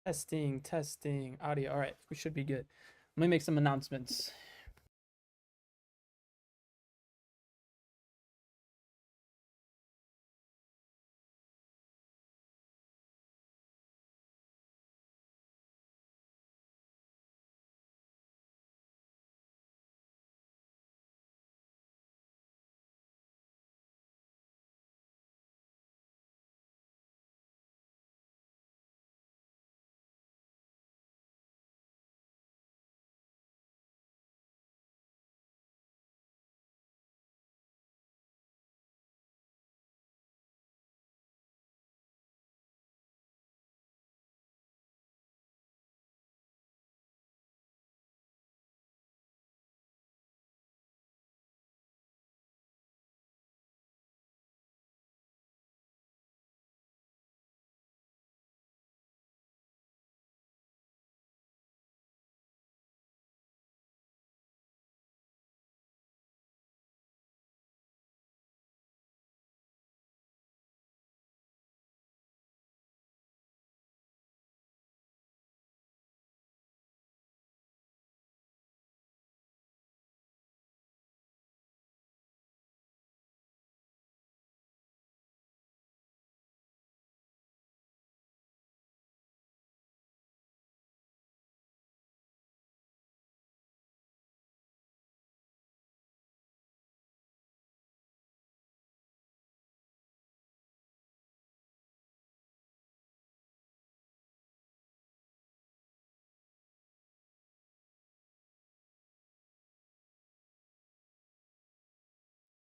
Testing audio. All right, we should be good. Let me make some announcements.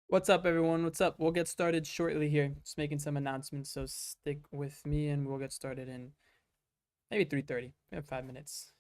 What's up, everyone? What's up? We'll get started shortly here. Just making some announcements, so stick with me, and we'll get started in maybe 3:30. We have 5 minutes.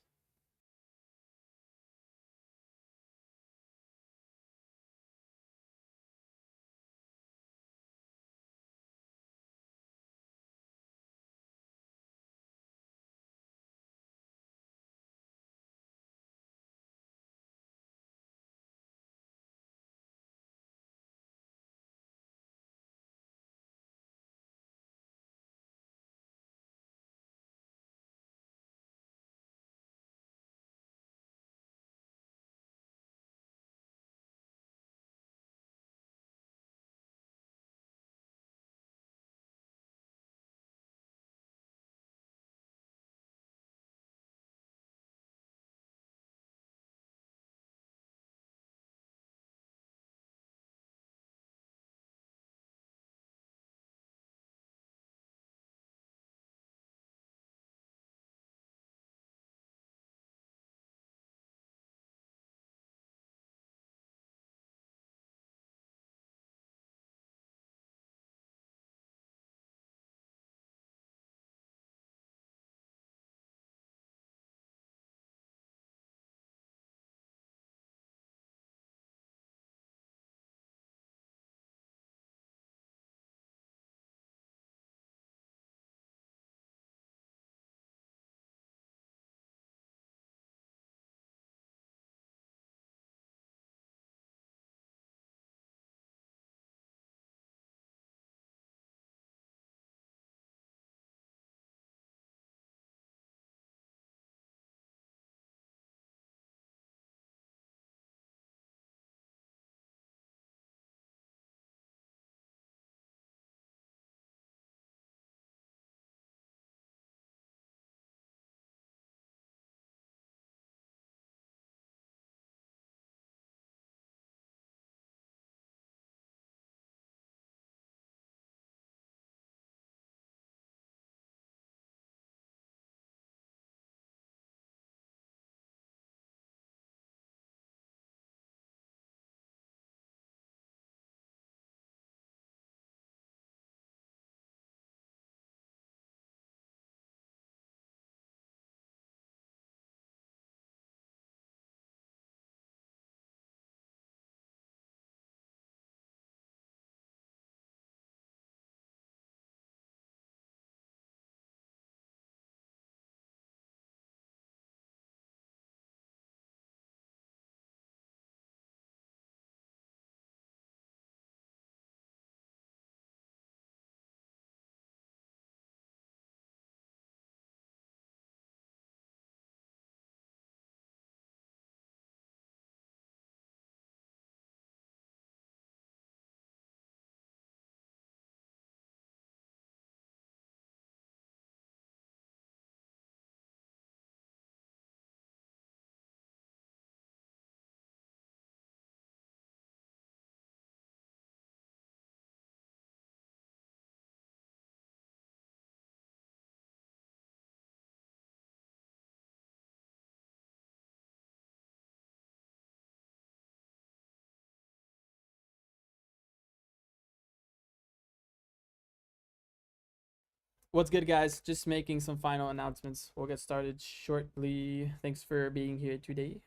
What's good, guys? Just making some final announcements. We'll get started shortly. Thanks for being here today.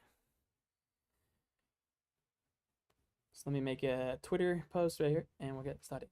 So let me make a Twitter post right here and we'll get started.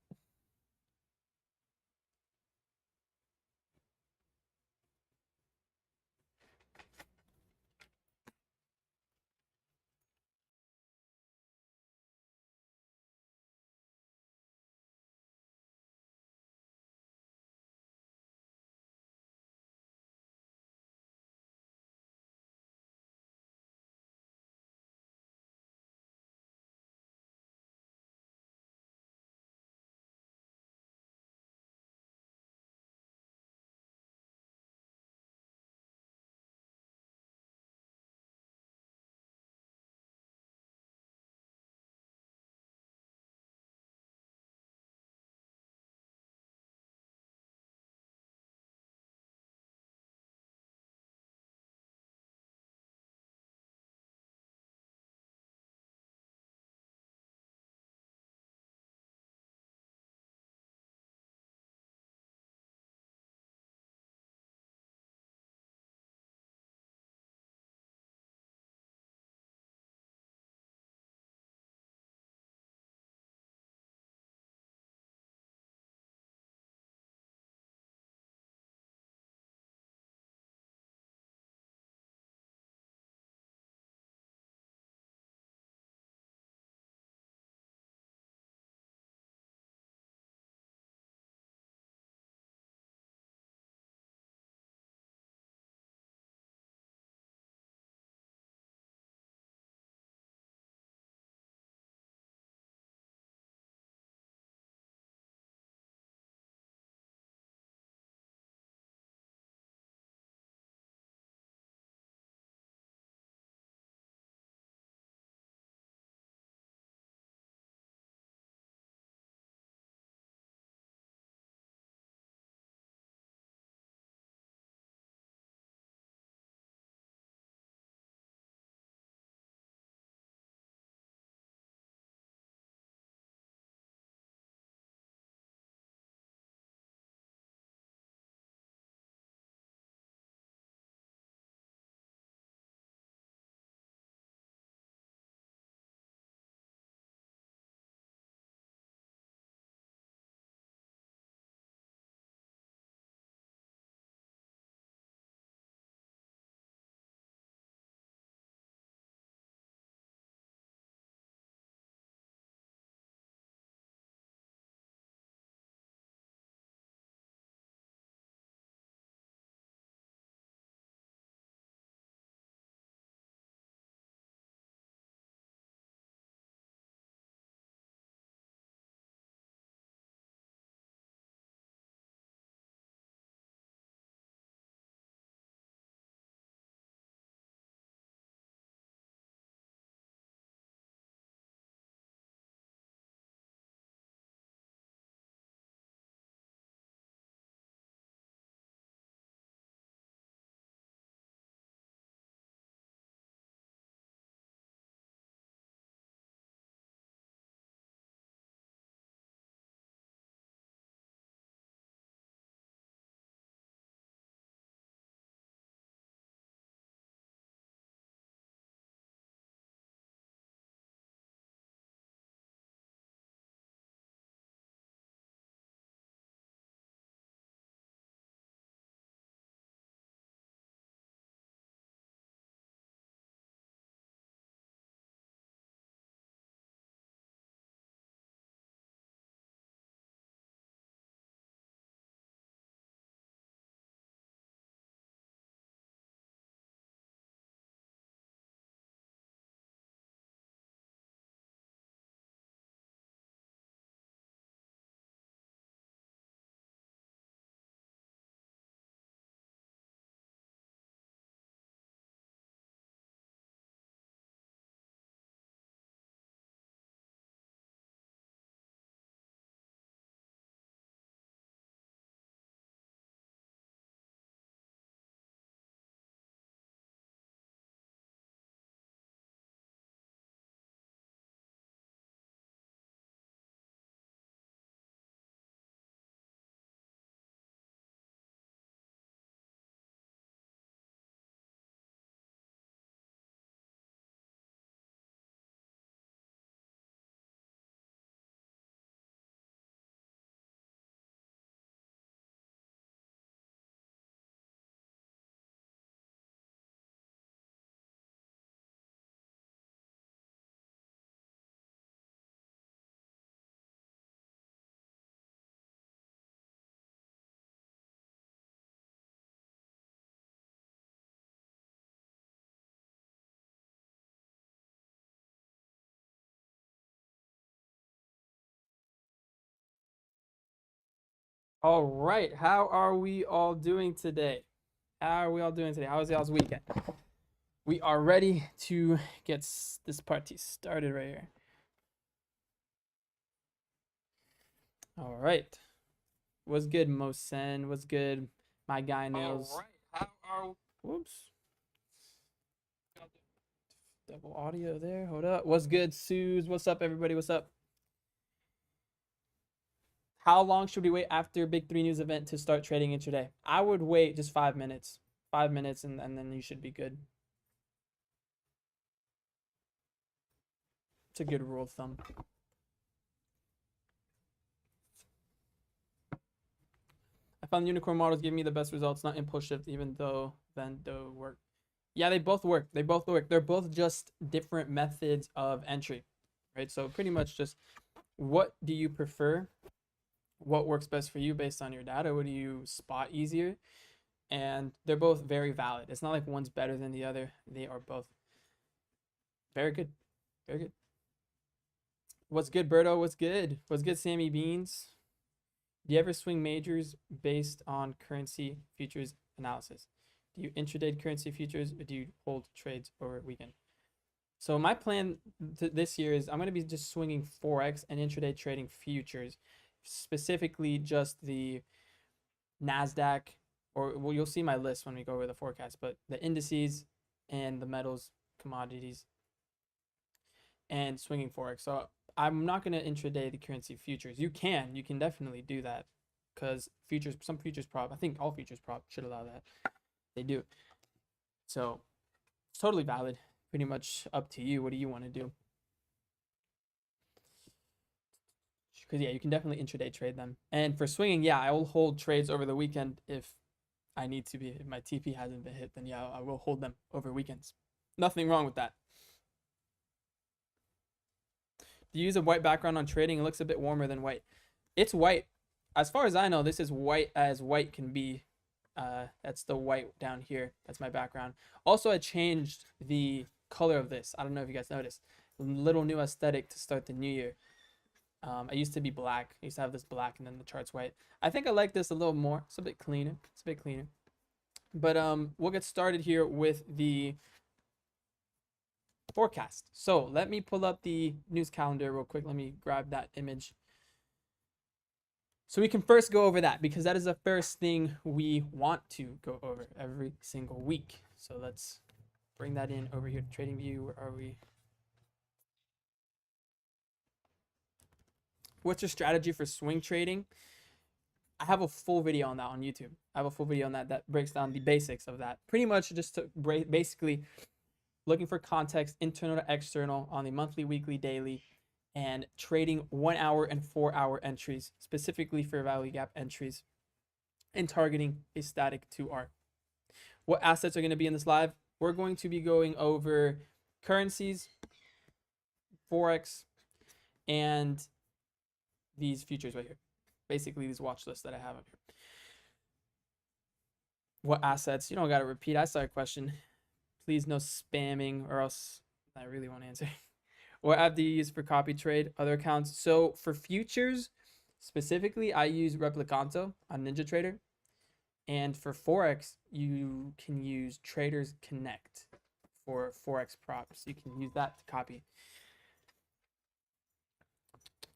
All right, how are we all doing today? How are we all doing today? How was y'all's weekend? We are ready to get this party started right here. All right. What's good, Mosen? What's good, my guy Nails? All right. How are? Whoops. Double audio there. Hold up. What's good, Suze? What's up, everybody? What's up? How long should we wait after Big 3 news event to start trading intraday? I would wait just 5 minutes. 5 minutes, and then you should be good. It's a good rule of thumb. I found unicorn models give me the best results, not impulse shift, even though Vendo work. Yeah, they both work. They both work. They're both just different methods of entry, right? So pretty much just what do you prefer? What works best for you based on your data? What do you spot easier? And they're both very valid. It's not like one's better than the other. They are both very good. Very good. What's good, Berto? What's good? What's good, Sammy Beans? Do you ever swing majors based on currency futures analysis? Do you intraday currency futures or do you hold trades over weekend? So my plan this year is I'm going to be just swinging Forex and intraday trading futures, specifically just the NASDAQ, or well, you'll see my list when we go over the forecast, but the indices and the metals, commodities, and swinging Forex. So I'm not going to intraday the currency futures. You can definitely do that because futures, some futures prop, I think all futures prop should allow that. They do. So it's totally valid. Pretty much up to you. What do you want to do? Because yeah, you can definitely intraday trade them. And for swinging, yeah, I will hold trades over the weekend if I need to be. If my TP hasn't been hit, then yeah, I will hold them over weekends. Nothing wrong with that. Do you use a white background on trading? It looks a bit warmer than white. It's white. As far as I know, this is white as white can be. That's the white down here. That's my background. Also, I changed the color of this. I don't know if you guys noticed. Little new aesthetic to start the new year. I used to be black. I used to have this black and then the chart's white. I think I like this a little more. It's a bit cleaner. It's a bit cleaner. But we'll get started here with the forecast. So let me pull up the news calendar real quick. Let me grab that image. So we can first go over that because that is the first thing we want to go over every single week. So let's bring that in over here to TradingView. Where are we? What's your strategy for swing trading? I have a full video on that on YouTube. I have a full video on that breaks down the basics of that. Pretty much just to basically looking for context, internal to external, on the monthly, weekly, daily, and trading 1 hour and 4 hour entries, specifically for value gap entries, and targeting a static 2R. What assets are going to be in this live? We're going to be going over currencies, Forex, and these futures right here. Basically, these watch lists that I have up here. What assets? You don't got to repeat. I saw a question. Please no spamming or else I really won't answer. What app do you use for copy trade? Other accounts. So for futures, specifically, I use Replicanto on NinjaTrader. And for Forex, you can use Traders Connect for Forex props. You can use that to copy.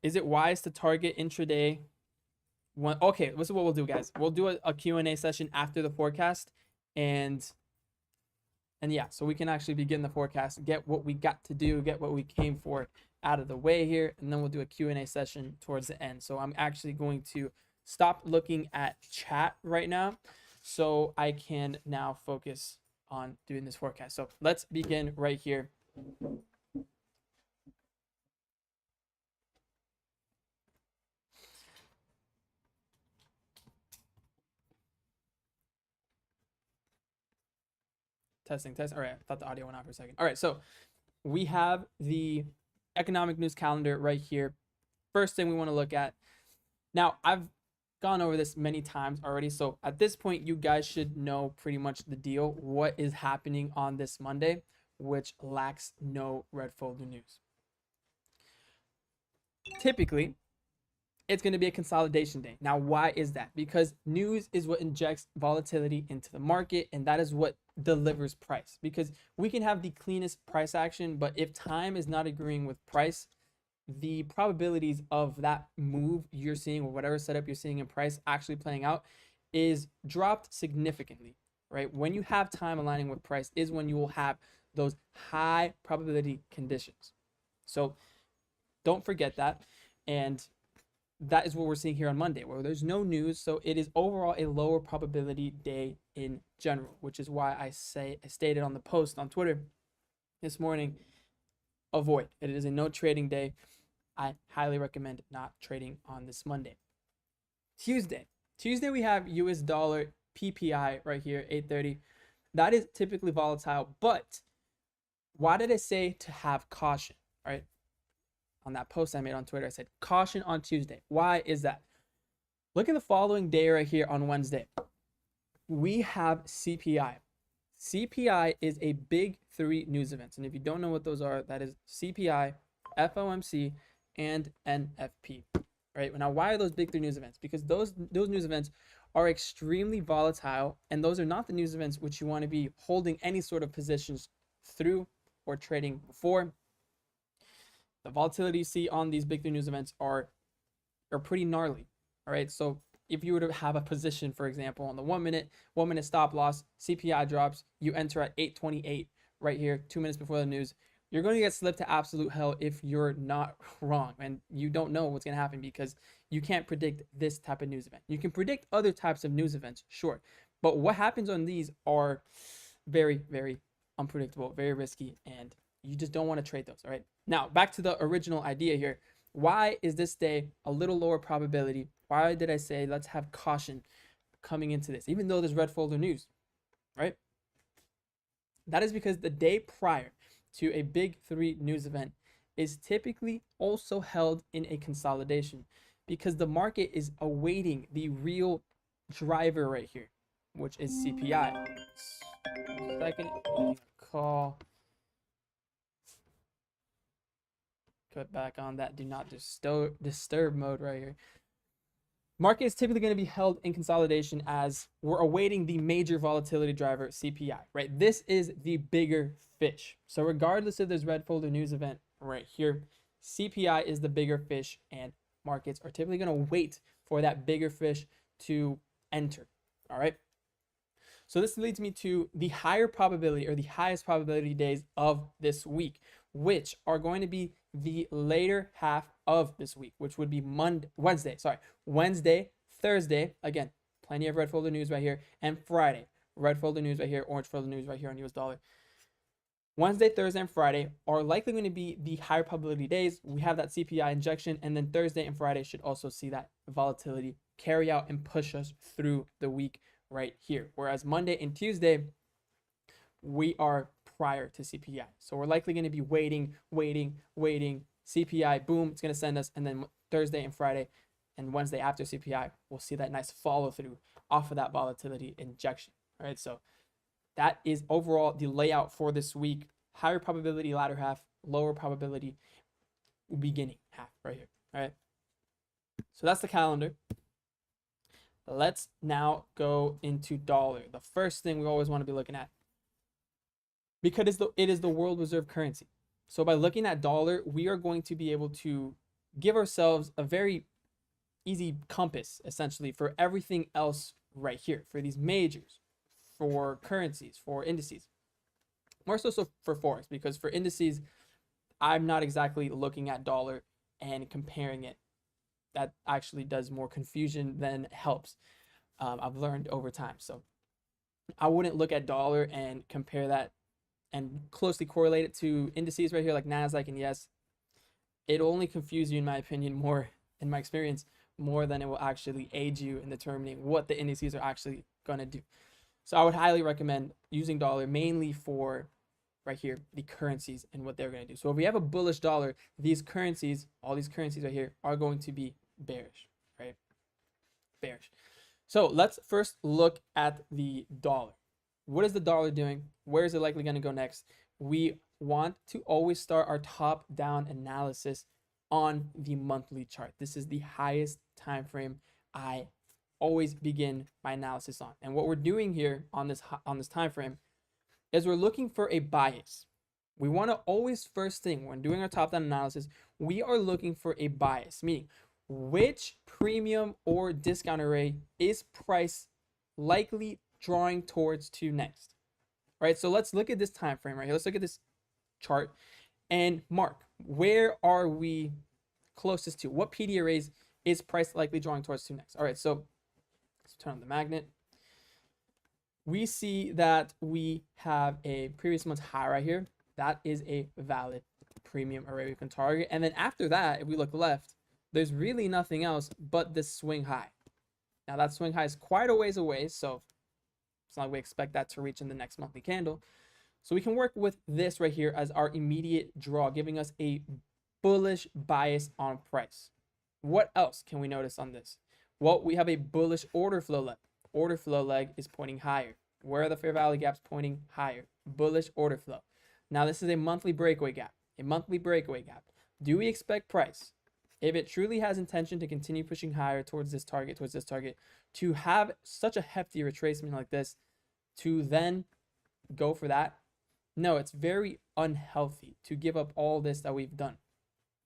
Is it wise to target intraday? Okay, this is what we'll do, guys. We'll do a Q&A session after the forecast. And yeah, so we can actually begin the forecast, get what we got to do, get what we came for out of the way here, and then we'll do a Q&A session towards the end. So I'm actually going to stop looking at chat right now so I can now focus on doing this forecast. So let's begin right here. Testing. All right, I thought the audio went out for a second. All right, so we have the economic news calendar right here. First thing we want to look at. Now, I've gone over this many times already, so at this point, you guys should know pretty much the deal. What is happening on this Monday, which lacks no red folder news. Typically, it's going to be a consolidation day. Now, why is that? Because news is what injects volatility into the market, and that is what delivers price. Because we can have the cleanest price action, but if time is not agreeing with price, the probabilities of that move you're seeing or whatever setup you're seeing in price actually playing out is dropped significantly, right? When you have time aligning with price is when you will have those high probability conditions. So don't forget that. And that is what we're seeing here on Monday, where there's no news. So it is overall a lower probability day in general, which is why I stated on the post on Twitter this morning, avoid. It is a no trading day. I highly recommend not trading on this Monday. Tuesday we have US dollar PPI right here, 830. That is typically volatile, but why did I say to have caution, right? On that post I made on Twitter, I said caution on Tuesday. Why is that? Look at the following day right here on Wednesday. We have CPI. CPI is a big three news events. And if you don't know what those are, that is CPI, FOMC, and NFP, right? Now, why are those big three news events? Because those news events are extremely volatile, and those are not the news events which you want to be holding any sort of positions through or trading before. The volatility you see on these big three news events are pretty gnarly, all right? So if you were to have a position, for example, on the 1 minute stop loss, CPI drops, you enter at 828 right here, 2 minutes before the news, you're going to get slipped to absolute hell if you're not wrong, and you don't know what's going to happen because you can't predict this type of news event. You can predict other types of news events, sure, but what happens on these are very, very unpredictable, very risky, and you just don't want to trade those, all right? Now, back to the original idea here. Why is this day a little lower probability? Why did I say let's have caution coming into this, even though there's red folder news, right? That is because the day prior to a big three news event is typically also held in a consolidation because the market is awaiting the real driver right here, which is CPI. Second, call. Put back on that do not disturb mode right here. Market is typically going to be held in consolidation as we're awaiting the major volatility driver, CPI, right? This is the bigger fish. So regardless if there's red folder news event right here, CPI is the bigger fish, and markets are typically going to wait for that bigger fish to enter, all right? So this leads me to the higher probability or the highest probability days of this week, which are going to be the later half of this week, which would be Wednesday, Thursday, again, plenty of red folder news right here, and Friday, red folder news right here, orange folder news right here on US dollar. Wednesday, Thursday, and Friday are likely going to be the higher probability days. We have that CPI injection, and then Thursday and Friday should also see that volatility carry out and push us through the week right here. Whereas Monday and Tuesday, we are prior to CPI. So we're likely going to be waiting. CPI, boom, it's going to send us. And then Thursday and Friday and Wednesday after CPI, we'll see that nice follow through off of that volatility injection. All right. So that is overall the layout for this week. Higher probability latter half, lower probability beginning half right here. All right. So that's the calendar. Let's now go into dollar. The first thing we always want to be looking at, because it is the world reserve currency. So by looking at dollar, we are going to be able to give ourselves a very easy compass, essentially, for everything else right here, for these majors, for currencies, for indices. More so for Forex, because for indices, I'm not exactly looking at dollar and comparing it. That actually does more confusion than helps. I've learned over time. So I wouldn't look at dollar and compare that and closely correlate it to indices right here like NASDAQ and yes. It'll only confuse you, in my opinion, more, in my experience, more than it will actually aid you in determining what the indices are actually going to do. So I would highly recommend using dollar mainly for right here, the currencies and what they're going to do. So if we have a bullish dollar, these currencies, all these currencies right here are going to be bearish, right? Bearish. So let's first look at the dollar. What is the dollar doing? Where is it likely going to go next? We want to always start our top-down analysis on the monthly chart. This is the highest time frame I always begin my analysis on. And what we're doing here on this time frame is we're looking for a bias. We want to always, first thing when doing our top down analysis, we are looking for a bias, meaning which premium or discount array is price likely drawing towards to next. All right, so let's look at this time frame right here. Let's look at this chart and mark where are we closest to, what PD arrays is price likely drawing towards to next. All right, so let's turn on the magnet. We see that we have a previous month's high right here. That is a valid premium array we can target. And then after that, if we look left, there's really nothing else but this swing high. Now that swing high is quite a ways away, so it's not like we expect that to reach in the next monthly candle. So we can work with this right here as our immediate draw, giving us a bullish bias on price. What else can we notice on this? Well, we have a bullish order flow leg. Order flow leg is pointing higher. Where are the fair value gaps pointing higher? Bullish order flow. Now this is a monthly breakaway gap. A monthly breakaway gap. Do we expect price, if it truly has intention to continue pushing higher towards this target, to have such a hefty retracement like this, to then go for that? No, it's very unhealthy to give up all this that we've done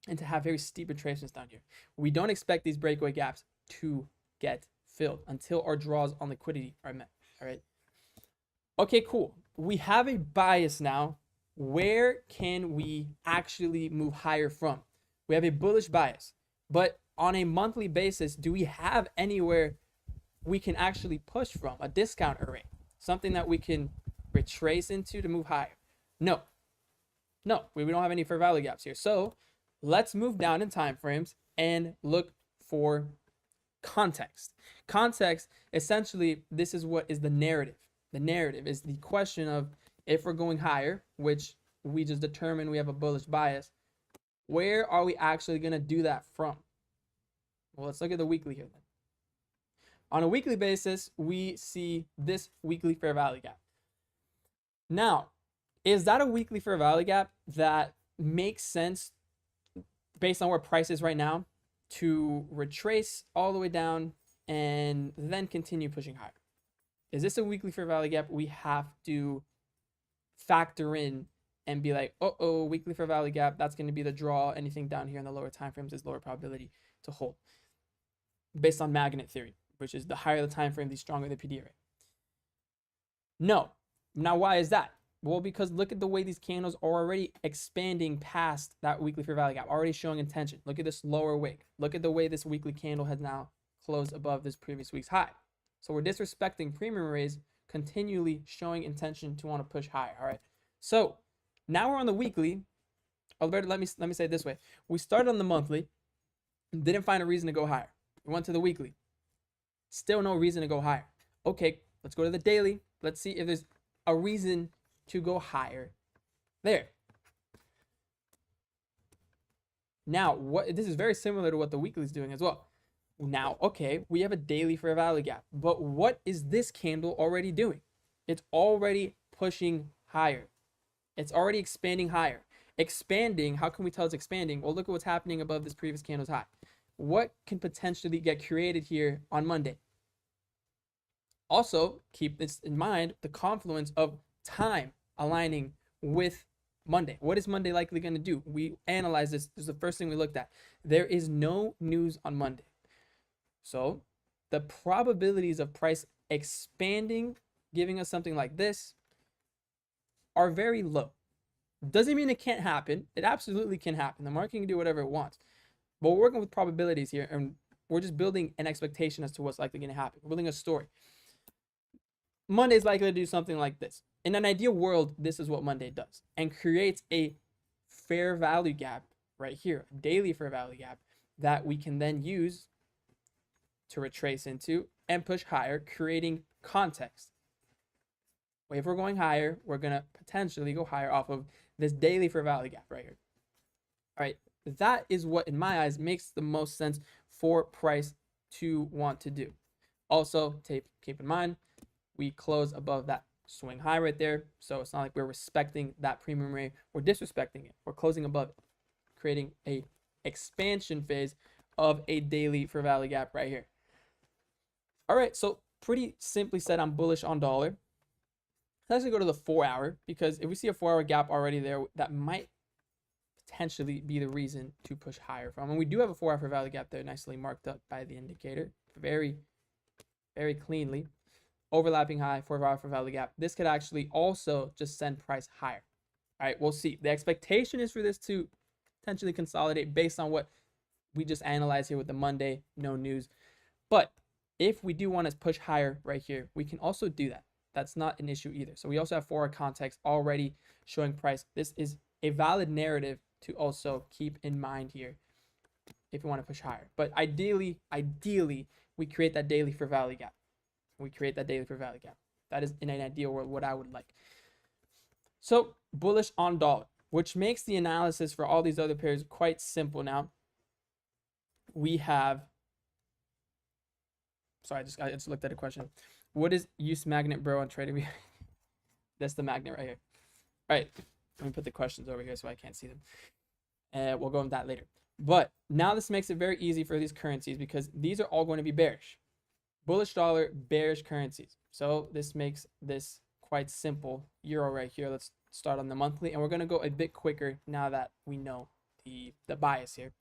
and to have very steep retracements down here. We don't expect these breakaway gaps to get filled until our draws on liquidity are met. All right. Okay, cool. We have a bias now. Where can we actually move higher from? We have a bullish bias, but on a monthly basis, do we have anywhere we can actually push from? A discount array, something that we can retrace into to move higher? No, we don't have any fair value gaps here. So let's move down in time frames and look for context. Context, essentially, this is what is the narrative. The narrative is the question of, if we're going higher, which we just determined we have a bullish bias, where are we actually going to do that from? Well, let's look at the weekly here then. On a weekly basis, we see this weekly fair value gap. Now, is that a weekly fair value gap that makes sense based on where price is right now to retrace all the way down and then continue pushing higher? Is this a weekly fair value gap we have to factor in and be like, uh-oh, weekly fair value gap, that's going to be the draw. Anything down here in the lower time frames is lower probability to hold, based on magnet theory, which is the higher the time frame, the stronger the PD array. No. Now, why is that? Well, because look at the way these candles are already expanding past that weekly fair value gap, already showing intention. Look at this lower wick. Look at the way this weekly candle has now closed above this previous week's high. So we're disrespecting premium arrays, continually showing intention to want to push higher. All right. So now we're on the weekly. Alberto, let me say it this way. We started on the monthly, didn't find a reason to go higher. We went to the weekly. Still no reason to go higher. Okay, let's go to the daily. Let's see if there's a reason to go higher there. Now, this is very similar to what the weekly is doing as well. Now, okay, we have a daily fair value gap, but what is this candle already doing? It's already pushing higher. It's already expanding higher. Expanding, how can we tell it's expanding? Well, look at what's happening above this previous candle's high. What can potentially get created here on Monday? Also, keep this in mind, the confluence of time aligning with Monday. What is Monday likely going to do? We analyzed this. This is the first thing we looked at. There is no news on Monday. So the probabilities of price expanding, giving us something like this, are very low. Doesn't mean it can't happen. It absolutely can happen. The market can do whatever it wants. But we're working with probabilities here, and we're just building an expectation as to what's likely going to happen. We're building a story. Monday is likely to do something like this. In an ideal world, this is what Monday does, and creates a fair value gap right here, a daily fair value gap that we can then use to retrace into and push higher, creating context. If we're going higher, we're going to potentially go higher off of this daily fair value gap right here. All right, that is what, in my eyes, makes the most sense for price to want to do. Also, keep in mind, we close above that swing high right there. So it's not like we're respecting that premium array. We're disrespecting it. We're closing above it, creating a expansion phase of a daily fair value gap right here. All right, so pretty simply said, I'm bullish on dollar. Let's go to the 4 hour, because if we see a 4 hour gap already there, that might potentially be the reason to push higher from. And we do have a 4 hour fair value gap there, nicely marked up by the indicator, very, very cleanly. Overlapping high, 4 hour fair value gap. This could actually also just send price higher. All right, we'll see. The expectation is for this to potentially consolidate based on what we just analyzed here with the Monday, no news. But if we do want to push higher right here, we can also do that. That's not an issue either. So we also have 4 hour context already showing price. This is a valid narrative to also keep in mind here if you want to push higher. But ideally, we create that daily fair value gap. That is in an ideal world what I would like. So bullish on dollar, which makes the analysis for all these other pairs quite simple now. We have, sorry, I just looked at a question. What is use magnet, bro, on trading? That's the magnet right here. All right, let me put the questions over here so I can't see them. And we'll go into that later. But now this makes it very easy for these currencies because these are all going to be bearish. Bullish dollar, bearish currencies. So this makes this quite simple. Euro right here. Let's start on the monthly, and we're going to go a bit quicker now that we know the bias here.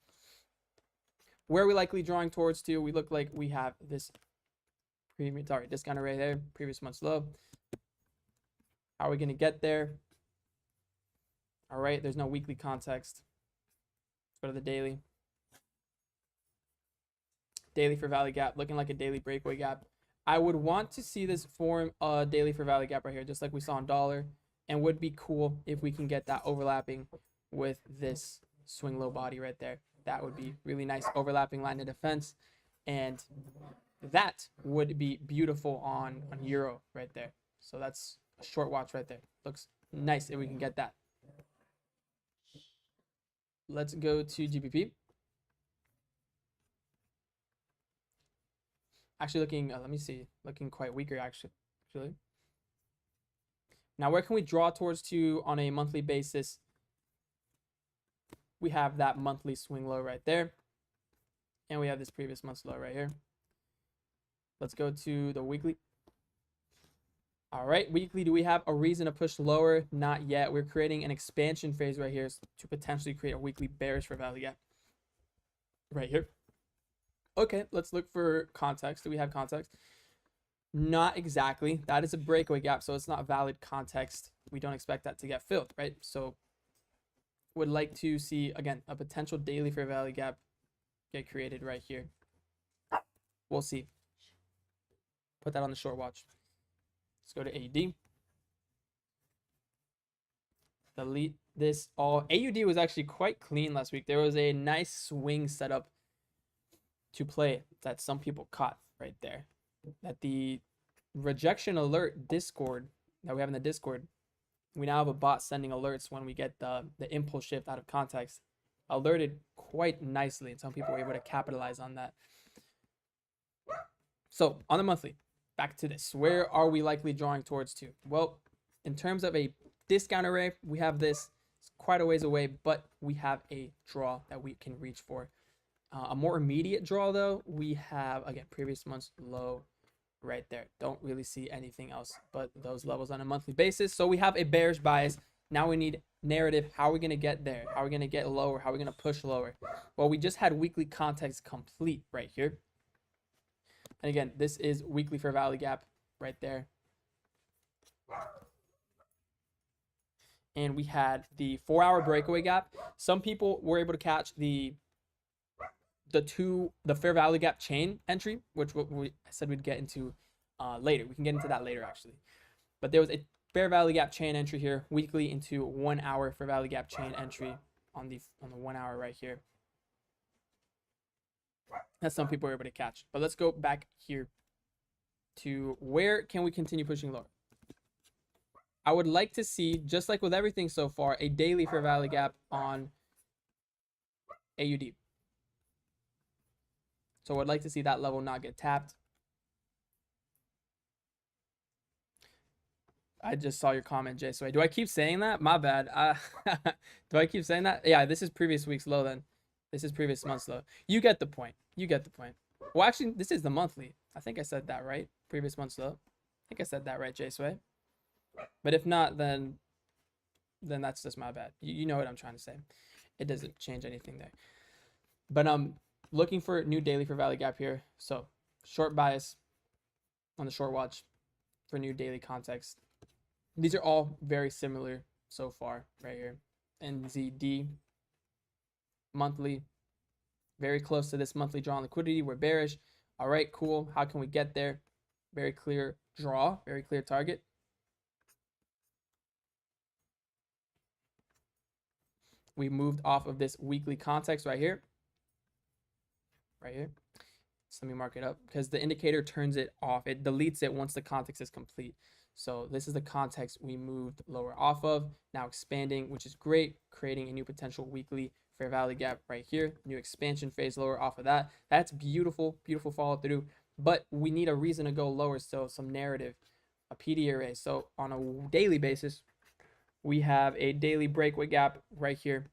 Where are we likely drawing towards to? We look like we have this premium, sorry, discount right there, previous month's low. How are we going to get there? All right, there's no weekly context. Let's go to the daily. Daily fair value gap, looking like a daily breakaway gap. I would want to see this form a daily fair value gap right here, just like we saw in dollar, and would be cool if we can get that overlapping with this swing low body right there. That would be really nice overlapping line of defense, and that would be beautiful on euro right there. So that's a short watch right there. Looks nice if we can get that. Let's go to GBP. Actually looking, let me see, looking quite weaker actually. Now where can we draw towards to on a monthly basis? We have that monthly swing low right there. And we have this previous month's low right here. Let's go to the weekly. All right, weekly, do we have a reason to push lower? Not yet. We're creating an expansion phase right here to potentially create a weekly bearish fair value gap right here. Okay, let's look for context. Do we have context? Not exactly. That is a breakaway gap, so it's not valid context. We don't expect that to get filled, right? So would like to see, again, a potential daily fair value gap get created right here. We'll see. Put that on the short watch. Let's go to AUD. Delete this all. AUD was actually quite clean last week. There was a nice swing setup to play that some people caught right there. That the rejection alert Discord that we have in the Discord, we now have a bot sending alerts when we get the impulse shift out of context. Alerted quite nicely, and some people were able to capitalize on that. So on the monthly, back to this. Where are we likely drawing towards to? Well, in terms of a discount array, we have this. It's quite a ways away, but we have a draw that we can reach for. A more immediate draw, though, we have, again, previous month's low right there. Don't really see anything else but those levels on a monthly basis. So we have a bearish bias. Now we need narrative. How are we going to get there? How are we going to get lower? How are we going to push lower? Well, we just had weekly context complete right here. And again, this is weekly fair value gap right there. And we had the 4 hour breakaway gap. Some people were able to catch the fair value gap chain entry, which I said we'd get into later. We can get into that later actually. But there was a fair value gap chain entry here weekly into 1 hour fair value gap chain entry on the 1 hour right here. That some people were able to catch. But let's go back here to where can we continue pushing lower. I would like to see, just like with everything so far, a daily fair value gap on AUD. So I'd like to see that level not get tapped. I just saw your comment, Jay. So do I keep saying that? My bad. Do I keep saying that? Yeah, this is previous week's low then. This is previous month's low. You get the point. You get the point. Well, actually, this is the monthly. I think I said that right. Previous month's low. I think I said that right, J Sway. But if not, then that's just my bad. You know what I'm trying to say. It doesn't change anything there. But I'm looking for new daily for value gap here. So short bias on the short watch for new daily context. These are all very similar so far right here. NZD monthly, very close to this monthly draw on liquidity. We're bearish. All right, cool. How can we get there? Very clear draw, very clear target. We moved off of this weekly context right here. Right here. So let me mark it up because the indicator turns it off. It deletes it once the context is complete. So this is the context we moved lower off of. Now expanding, which is great, creating a new potential weekly fair value gap right here. New expansion phase lower off of that. That's beautiful, beautiful follow through. But we need a reason to go lower. So some narrative, a PD array. So on a daily basis, we have a daily breakaway gap right here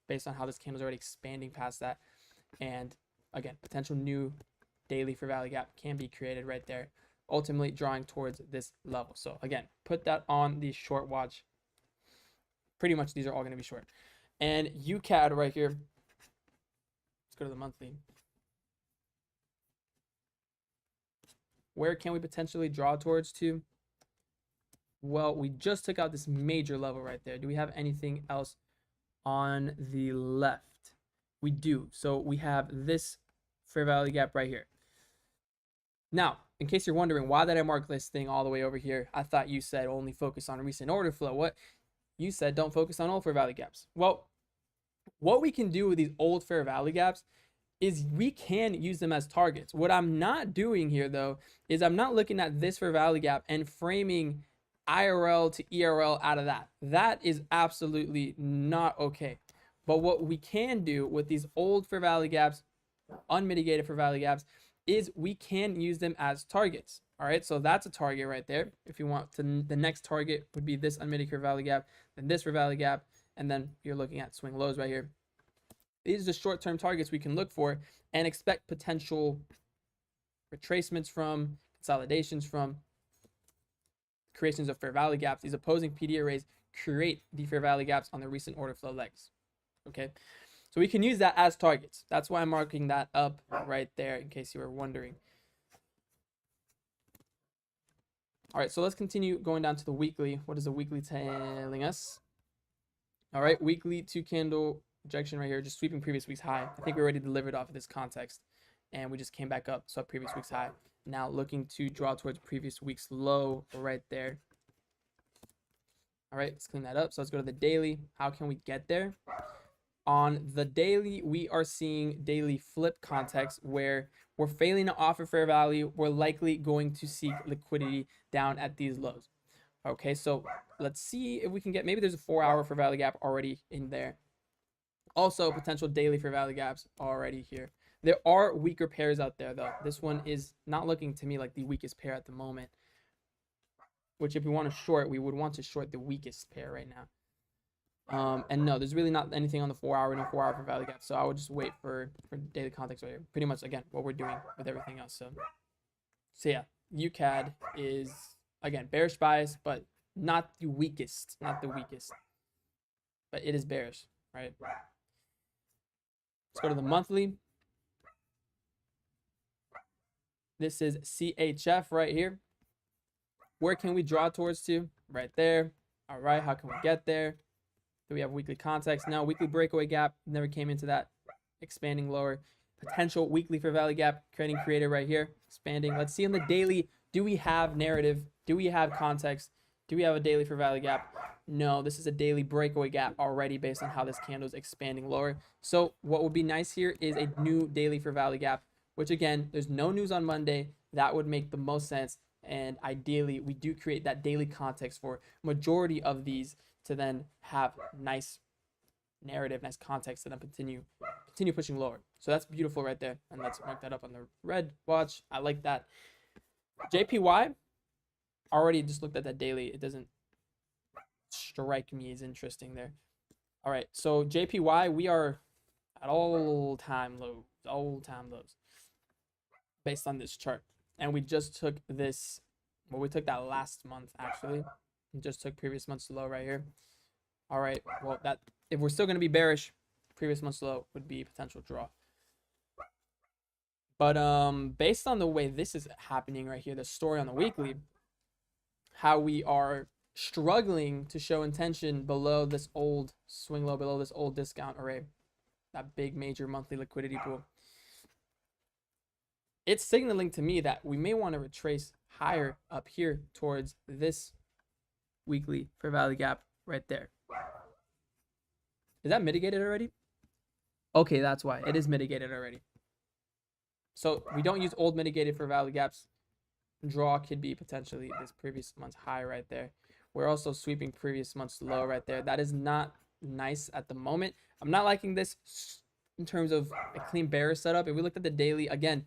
based on how this candle is already expanding past that. And again, potential new daily fair value gap can be created right there, ultimately drawing towards this level. So again, put that on the short watch. Pretty much these are all going to be short. And UCAD right here. Let's go to the monthly. Where can we potentially draw towards to? Well, we just took out this major level right there. Do we have anything else on the left? We do. So we have this fair value gap right here. Now, in case you're wondering, why did I mark this thing all the way over here? I thought you said only focus on recent order flow. What? You said don't focus on old fair value gaps. Well, what we can do with these old fair value gaps is we can use them as targets. What I'm not doing here, though, is I'm not looking at this fair value gap and framing IRL to ERL out of that. That is absolutely not okay. But what we can do with these old fair value gaps, unmitigated fair value gaps, is we can use them as targets. All right, so that's a target right there. If you want to, the next target would be this unmitigated fair value gap, then this fair value gap, and then you're looking at swing lows right here. These are the short-term targets we can look for and expect potential retracements from, consolidations from, creations of fair value gaps. These opposing PD arrays create the fair value gaps on the recent order flow legs. Okay, so we can use that as targets. That's why I'm marking that up right there in case you were wondering. All right, so let's continue going down to the weekly. What is the weekly telling us? All right, weekly 2-candle rejection right here, just sweeping previous week's high. I think we already delivered off of this context, and we just came back up, so previous week's high. Now looking to draw towards previous week's low right there. All right, let's clean that up. So let's go to the daily. How can we get there? On the daily, we are seeing daily flip context where we're failing to offer fair value. We're likely going to seek liquidity down at these lows. Okay, so let's see if we can get, maybe there's a 4-hour fair value gap already in there. Also, potential daily fair value gaps already here. There are weaker pairs out there, though. This one is not looking to me like the weakest pair at the moment, which if we want to short, we would want to short the weakest pair right now. And no, there's really not anything on the 4-hour, no 4-hour fair value gap. So I would just wait for daily context right here. Pretty much, again, what we're doing with everything else. So yeah, UCAD is, again, bearish bias, but not the weakest, not the weakest. But it is bearish, right? Let's go to the monthly. This is CHF right here. Where can we draw towards to? Right there. All right, how can we get there? Do we have weekly context? No, weekly breakaway gap. Never came into that. Expanding lower. Potential weekly fair value gap created right here. Expanding. Let's see on the daily. Do we have narrative? Do we have context? Do we have a daily fair value gap? No, this is a daily breakaway gap already based on how this candle is expanding lower. So what would be nice here is a new daily fair value gap, which again, there's no news on Monday. That would make the most sense. And ideally, we do create that daily context for majority of these to then have nice narrative, nice context to then continue pushing lower. So that's beautiful right there. And let's mark that up on the red watch. I like that. JPY, already just looked at that daily. It doesn't strike me as interesting there. All right, so JPY, we are, at all-time lows based on this chart. And we just took this, well, we took that last month actually. We just took previous month's low right here. All right, well, that if we're still going to be bearish, previous month's low would be a potential draw. But based on the way this is happening right here, the story on the weekly, how we are struggling to show intention below this old swing low, below this old discount array, that big major monthly liquidity pool, it's signaling to me that we may want to retrace higher up here towards this weekly fair value gap right there. Is that mitigated already? Okay, that's why. It is mitigated already. So we don't use old mitigated fair value gaps. Draw could be potentially this previous month's high right there. We're also sweeping previous month's low right there. That is not nice at the moment. I'm not liking this in terms of a clean bearish setup. If we looked at the daily, again,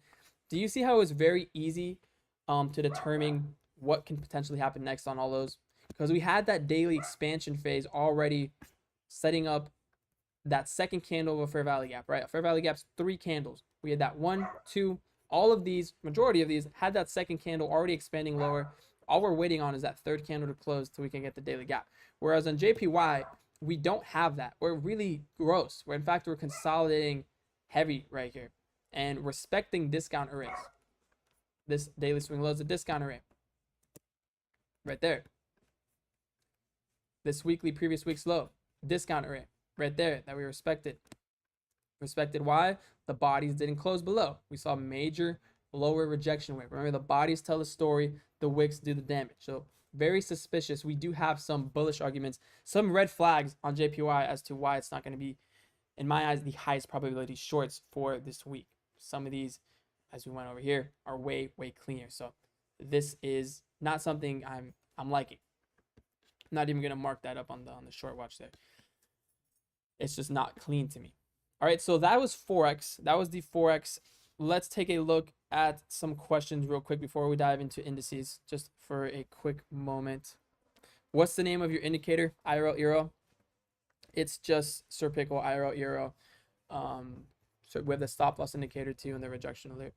do you see how it's very easy to determine what can potentially happen next on all those? Because we had that daily expansion phase already setting up that second candle of a fair value gap, right? A fair value gap's 3 candles. We had that 1, 2, all of these, majority of these had that second candle already expanding lower. All we're waiting on is that third candle to close so we can get the daily gap. Whereas on JPY, we don't have that. We're really gross. In fact, we're consolidating heavy right here and respecting discount arrays. This daily swing low is a discount array right there. This weekly previous week's low, discount array right there that we respected. Respected why? The bodies didn't close below. We saw major lower rejection wave. Remember, the bodies tell the story, the wicks do the damage. So very suspicious. We do have some bullish arguments, some red flags on JPY as to why it's not going to be, in my eyes, the highest probability shorts for this week. Some of these, as we went over here, are way cleaner. So this is not something I'm liking. I'm not even going to mark that up on the short watch there. It's just not clean to me. All right, so that was Forex. That was the Forex. Let's take a look at some questions real quick before we dive into indices, just for a quick moment. What's the name of your indicator? IRL Euro. It's just Sir Pickle IRL Euro. So we have the stop loss indicator too and the rejection alert.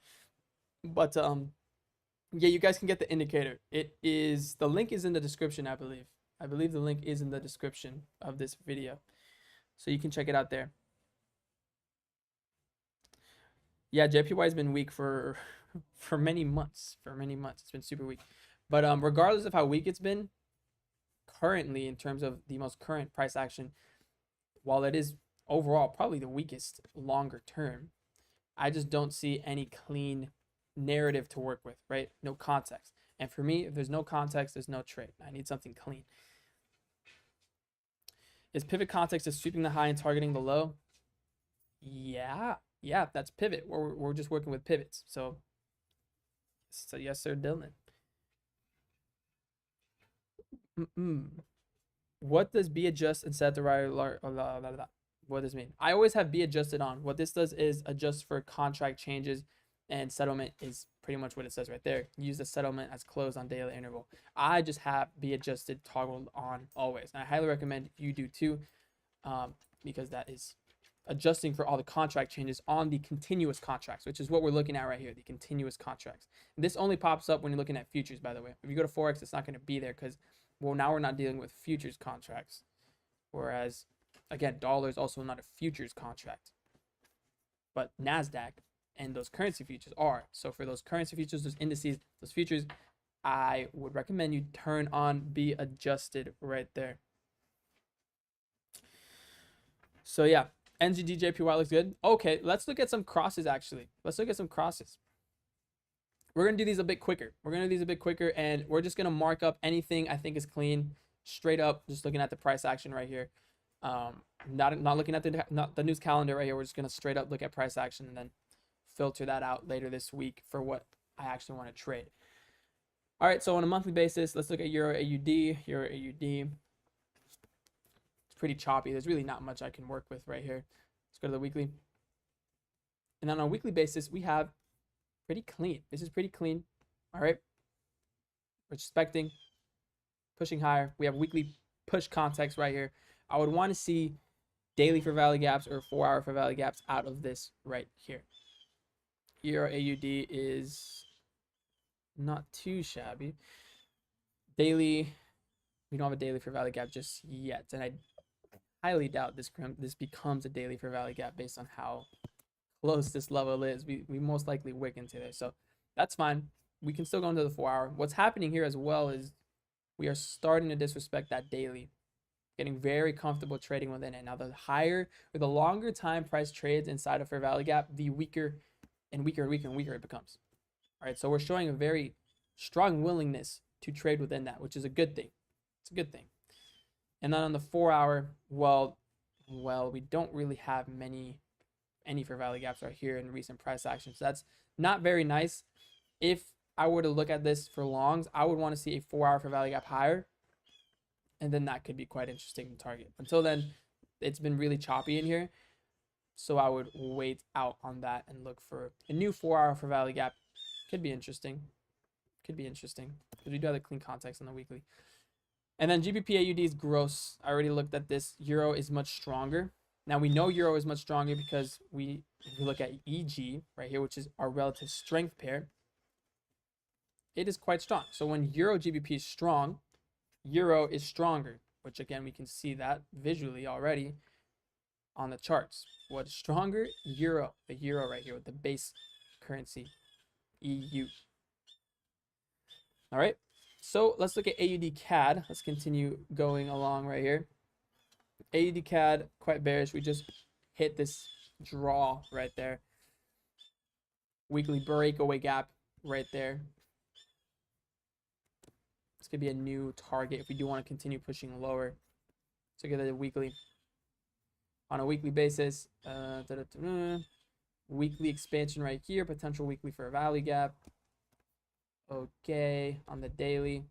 But yeah, you guys can get the indicator. It is, the link is in the description, I believe. I believe the link is in the description of this video, so you can check it out there. Yeah, JPY has been weak for many months. It's been super weak. But regardless of how weak it's been, currently in terms of the most current price action, while it is overall probably the weakest longer term, I just don't see any clean narrative to work with, right? No context. And for me, if there's no context, there's no trade. I need something clean. Is pivot context is sweeping the high and targeting the low? Yeah, that's pivot. We're just working with pivots. So yes, sir, Dylan. What does be adjust and set the right? What does it mean? I always have be adjusted on. What this does is adjust for contract changes, and settlement is pretty much what it says right there. Use the settlement as close on daily interval. I just have be adjusted toggled on always. And I highly recommend you do too, because that is adjusting for all the contract changes on the continuous contracts, which is what we're looking at right here, the continuous contracts. And this only pops up when you're looking at futures, by the way. If you go to Forex, it's not going to be there because, well, now we're not dealing with futures contracts. Whereas, again, dollar is also not a futures contract. But NASDAQ and those currency futures are. So for those currency futures, those indices, those futures, I would recommend you turn on be adjusted right there. So yeah, NGD JPY looks good. Okay, let's look at some crosses actually. Let's look at some crosses. We're going to do these a bit quicker. And we're just going to mark up anything I think is clean, straight up, just looking at the price action right here. Not looking at the news calendar right here. We're just going to straight up look at price action and then filter that out later this week for what I actually want to trade. All right, so on a monthly basis, let's look at Euro AUD. It's pretty choppy. There's really not much I can work with right here. Let's go to the weekly. And then on a weekly basis, we have pretty clean. This is pretty clean. All right. Respecting, pushing higher. We have weekly push context right here. I would want to see daily fair value gaps or 4-hour fair value gaps out of this right here. Euro AUD is not too shabby. Daily, we don't have a daily fair value gap just yet, and I highly doubt this becomes a daily fair value gap based on how close this level is. We most likely wick into there, so that's fine. We can still go into the 4-hour. What's happening here as well is we are starting to disrespect that daily, getting very comfortable trading within it. Now, the higher or the longer time price trades inside of fair value gap, the weaker and weaker and weaker and weaker it becomes. All right, so we're showing a very strong willingness to trade within that, which is a good thing. It's a good thing. And then on the 4-hour, well, we don't really have any fair value gaps right here in recent price action. So that's not very nice. If I were to look at this for longs, I would want to see a 4-hour fair value gap higher, and then that could be quite interesting to target. Until then, it's been really choppy in here, so I would wait out on that and look for a new 4-hour fair value gap. Could be interesting. Could be interesting because we do have the clean context on the weekly. And then GBP AUD is gross. I already looked at this. Euro is much stronger. Now we know Euro is much stronger because if we look at EG right here, which is our relative strength pair, it is quite strong. So when Euro GBP is strong, Euro is stronger, which again, we can see that visually already on the charts. What's stronger? Euro, the Euro right here with the base currency, EU. All right, so let's look at AUD CAD. Let's continue going along right here. AUD CAD, quite bearish. We just hit this draw right there. Weekly breakaway gap right there. This could be a new target if we do want to continue pushing lower. Let's look at the weekly. On a weekly basis, weekly expansion right here, potential weekly fair value gap. Okay, on the daily,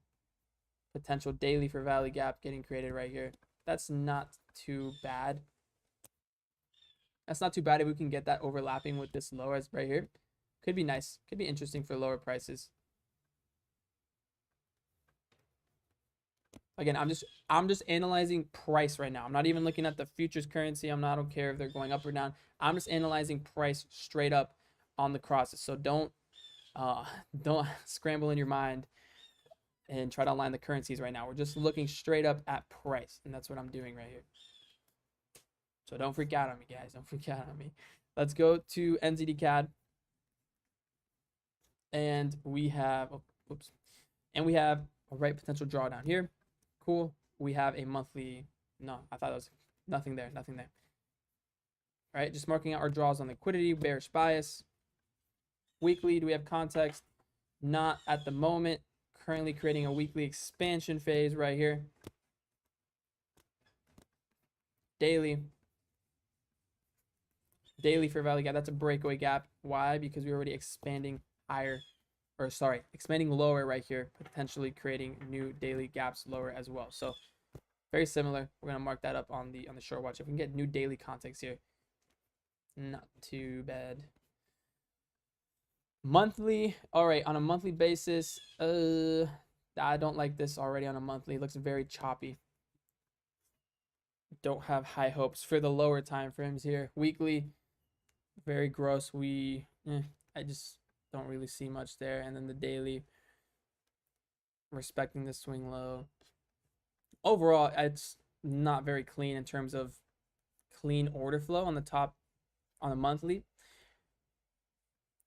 potential daily fair value gap getting created right here. That's not too bad. That's not too bad if we can get that overlapping with this lower right here. Could be nice. Could be interesting for lower prices. Again, I'm just analyzing price right now. I'm not even looking at the futures currency. I don't care if they're going up or down. I'm just analyzing price straight up on the crosses. So don't scramble in your mind and try to align the currencies right now. We're just looking straight up at price, and that's what I'm doing right here. So don't freak out on me, guys. Don't freak out on me. Let's go to NZD CAD. And we have, and we have a right potential drawdown here. Cool. We have a monthly, no, I thought it was nothing there, nothing there. All right, just marking out our draws on liquidity, bearish bias. Weekly, do we have context? Not at the moment. Currently creating a weekly expansion phase right here. Daily fair value gap, that's a breakaway gap. Why? Because we're already expanding higher, or sorry, expanding lower right here, potentially creating new daily gaps lower as well. So very similar. We're gonna mark that up on the short watch. If we can get new daily context here, not too bad. Monthly, all right, on a monthly basis, I don't like this already on a monthly. It looks very choppy. Don't have high hopes for the lower time frames here. Weekly, very gross. I just don't really see much there. And then the daily, respecting the swing low. Overall, it's not very clean in terms of clean order flow on the top on the monthly.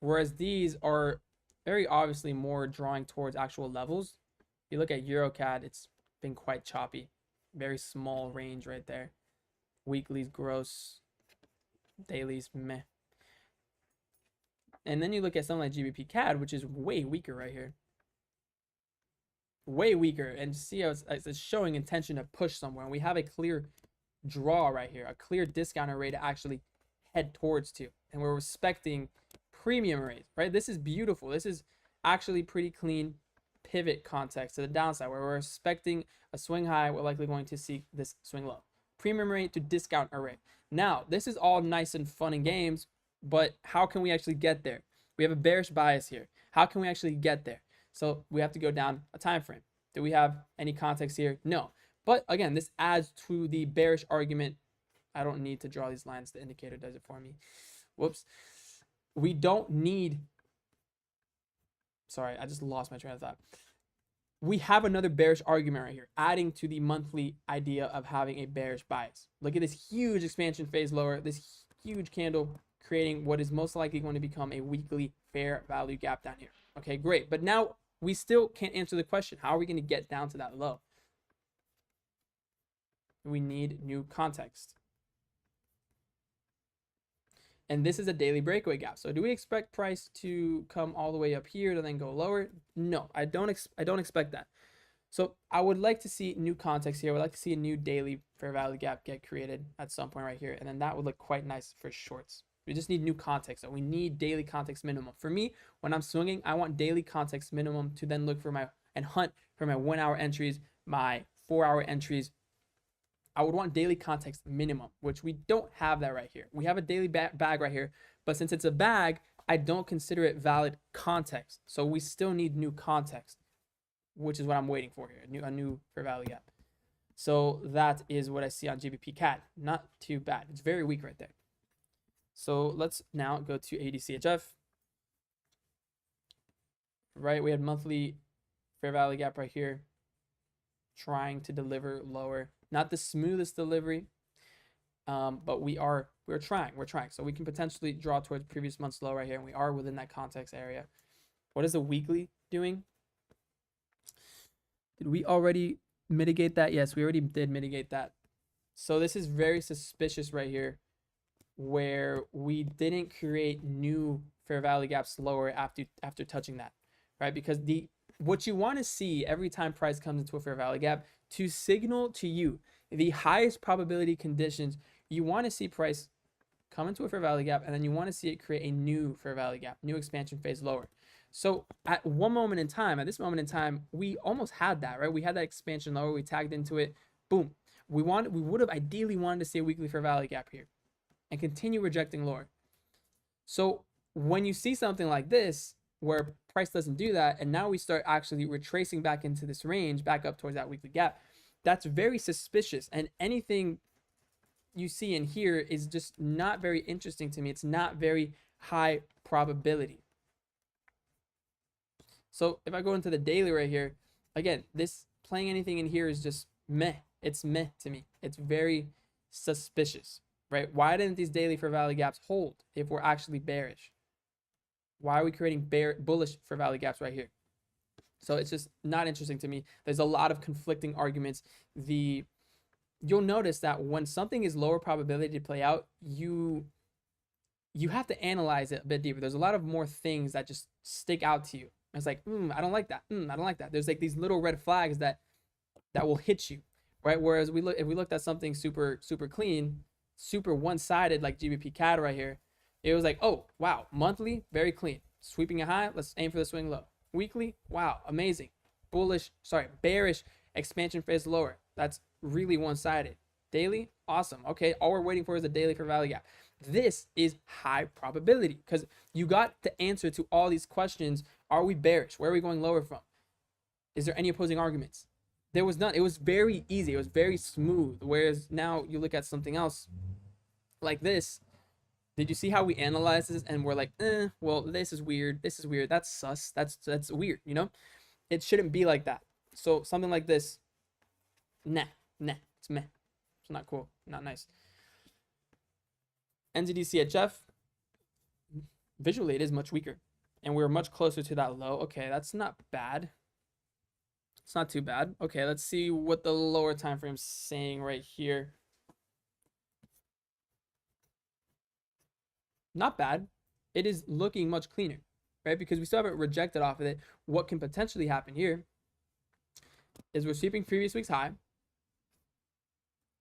Whereas these are very obviously more drawing towards actual levels. If you look at EuroCAD, it's been quite choppy. Very small range right there. Weeklies gross. Dailies meh. And then you look at something like GBP CAD, which is way weaker right here. Way weaker. And see how it's showing intention to push somewhere. And we have a clear draw right here. A clear discount rate to actually head towards to. And we're respecting premium rate, right? This is beautiful. This is actually pretty clean pivot context to the downside where we're expecting a swing high. We're likely going to see this swing low. Premium rate to discount array. Now, this is all nice and fun and games, but how can we actually get there? We have a bearish bias here. How can we actually get there? So we have to go down a time frame. Do we have any context here? No. But again, this adds to the bearish argument I don't need to draw these lines. The indicator does it for me. Whoops. We don't need, sorry, I just lost my train of thought. We have another bearish argument right here, adding to the monthly idea of having a bearish bias. Look at this huge expansion phase lower, this huge candle creating what is most likely going to become a weekly fair value gap down here. Okay, great. But now we still can't answer the question. How are we going to get down to that low? We need new context. And this is a daily breakaway gap. So do we expect price to come all the way up here to then go lower? No, I don't expect that. So I would like to see new context here. I would like to see a new daily fair value gap get created at some point right here. And then that would look quite nice for shorts. We just need new context. So we need daily context minimum. For me, when I'm swinging, I want daily context minimum to then look for my, and hunt for my 1 hour entries, my 4 hour entries. I would want daily context minimum, which we don't have that right here. We have a daily bag right here, but since it's a bag, I don't consider it valid context. So we still need new context, which is what I'm waiting for here, a new fair value gap. So that is what I see on GBP CAD. Not too bad. It's very weak right there. So let's now go to ADCHF. Right, we had monthly fair value gap right here, trying to deliver lower. Not the smoothest delivery, but we're trying. So we can potentially draw towards previous month's low right here, and we are within that context area. What is the weekly doing? Did we already mitigate that? Yes, we already did mitigate that. So this is very suspicious right here, where we didn't create new fair value gaps lower after touching that, right? Because what you want to see every time price comes into a fair value gap, to signal to you the highest probability conditions, you want to see price come into a fair value gap, and then you want to see it create a new fair value gap, new expansion phase lower. So at this moment in time, we almost had that, right? We had that expansion lower, we tagged into it, boom. We would have ideally wanted to see a weekly fair value gap here and continue rejecting lower. So when you see something like this, where price doesn't do that, and now we start actually retracing back into this range, back up towards that weekly gap, that's very suspicious. And anything you see in here is just not very interesting to me. It's not very high probability. So if I go into the daily right here, again, this playing anything in here is just meh. It's meh to me. It's very suspicious, right? Why didn't these daily fair value gaps hold if we're actually bearish? Why are we creating bullish fair value gaps right here? So it's just not interesting to me. There's a lot of conflicting arguments. You'll notice that when something is lower probability to play out, you have to analyze it a bit deeper. There's a lot of more things that just stick out to you. It's like, I don't like that. I don't like that. There's like these little red flags that will hit you, right? Whereas if we looked at something super clean, super one-sided like GBP CAD right here, it was like, oh, wow, monthly, very clean. Sweeping a high, let's aim for the swing low. Weekly, wow, amazing. Bearish expansion phase lower. That's really one-sided. Daily, awesome. Okay, all we're waiting for is a daily fair value gap. This is high probability because you got the answer to all these questions. Are we bearish? Where are we going lower from? Is there any opposing arguments? There was none. It was very easy. It was very smooth. Whereas now you look at something else like this. Did you see how we analyze this and we're like, well, this is weird. This is weird. That's sus. That's weird, you know? It shouldn't be like that. So something like this, nah, it's meh. It's not cool, not nice. NZD-CHF, visually it is much weaker. And we're much closer to that low. Okay, that's not bad. It's not too bad. Okay, let's see what the lower time frame is saying right here. Not bad. It is looking much cleaner, right? Because we still haven't rejected off of it. What can potentially happen here is we're sweeping previous week's high.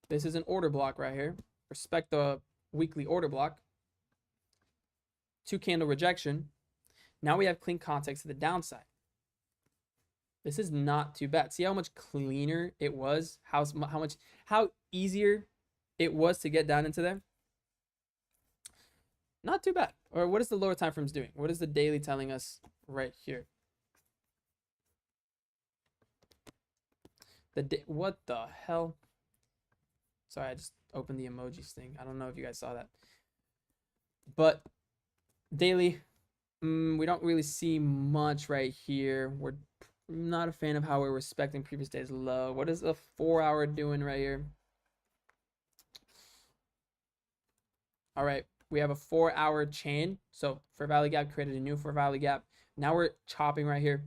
This is an order block right here. Respect the weekly order block. 2 candle rejection. Now we have clean context to the downside. This is not too bad. See how much cleaner it was? How easier it was to get down into there? Not too bad. Or what is the lower time frames doing? What is the daily telling us right here? What the hell? Sorry, I just open the emojis thing. I don't know if you guys saw that. But daily, we don't really see much right here. We're not a fan of how we're respecting previous day's low. What is a 4-hour doing right here? All right, we have a 4-hour chain. So fair value gap created a new fair value gap. Now we're chopping right here,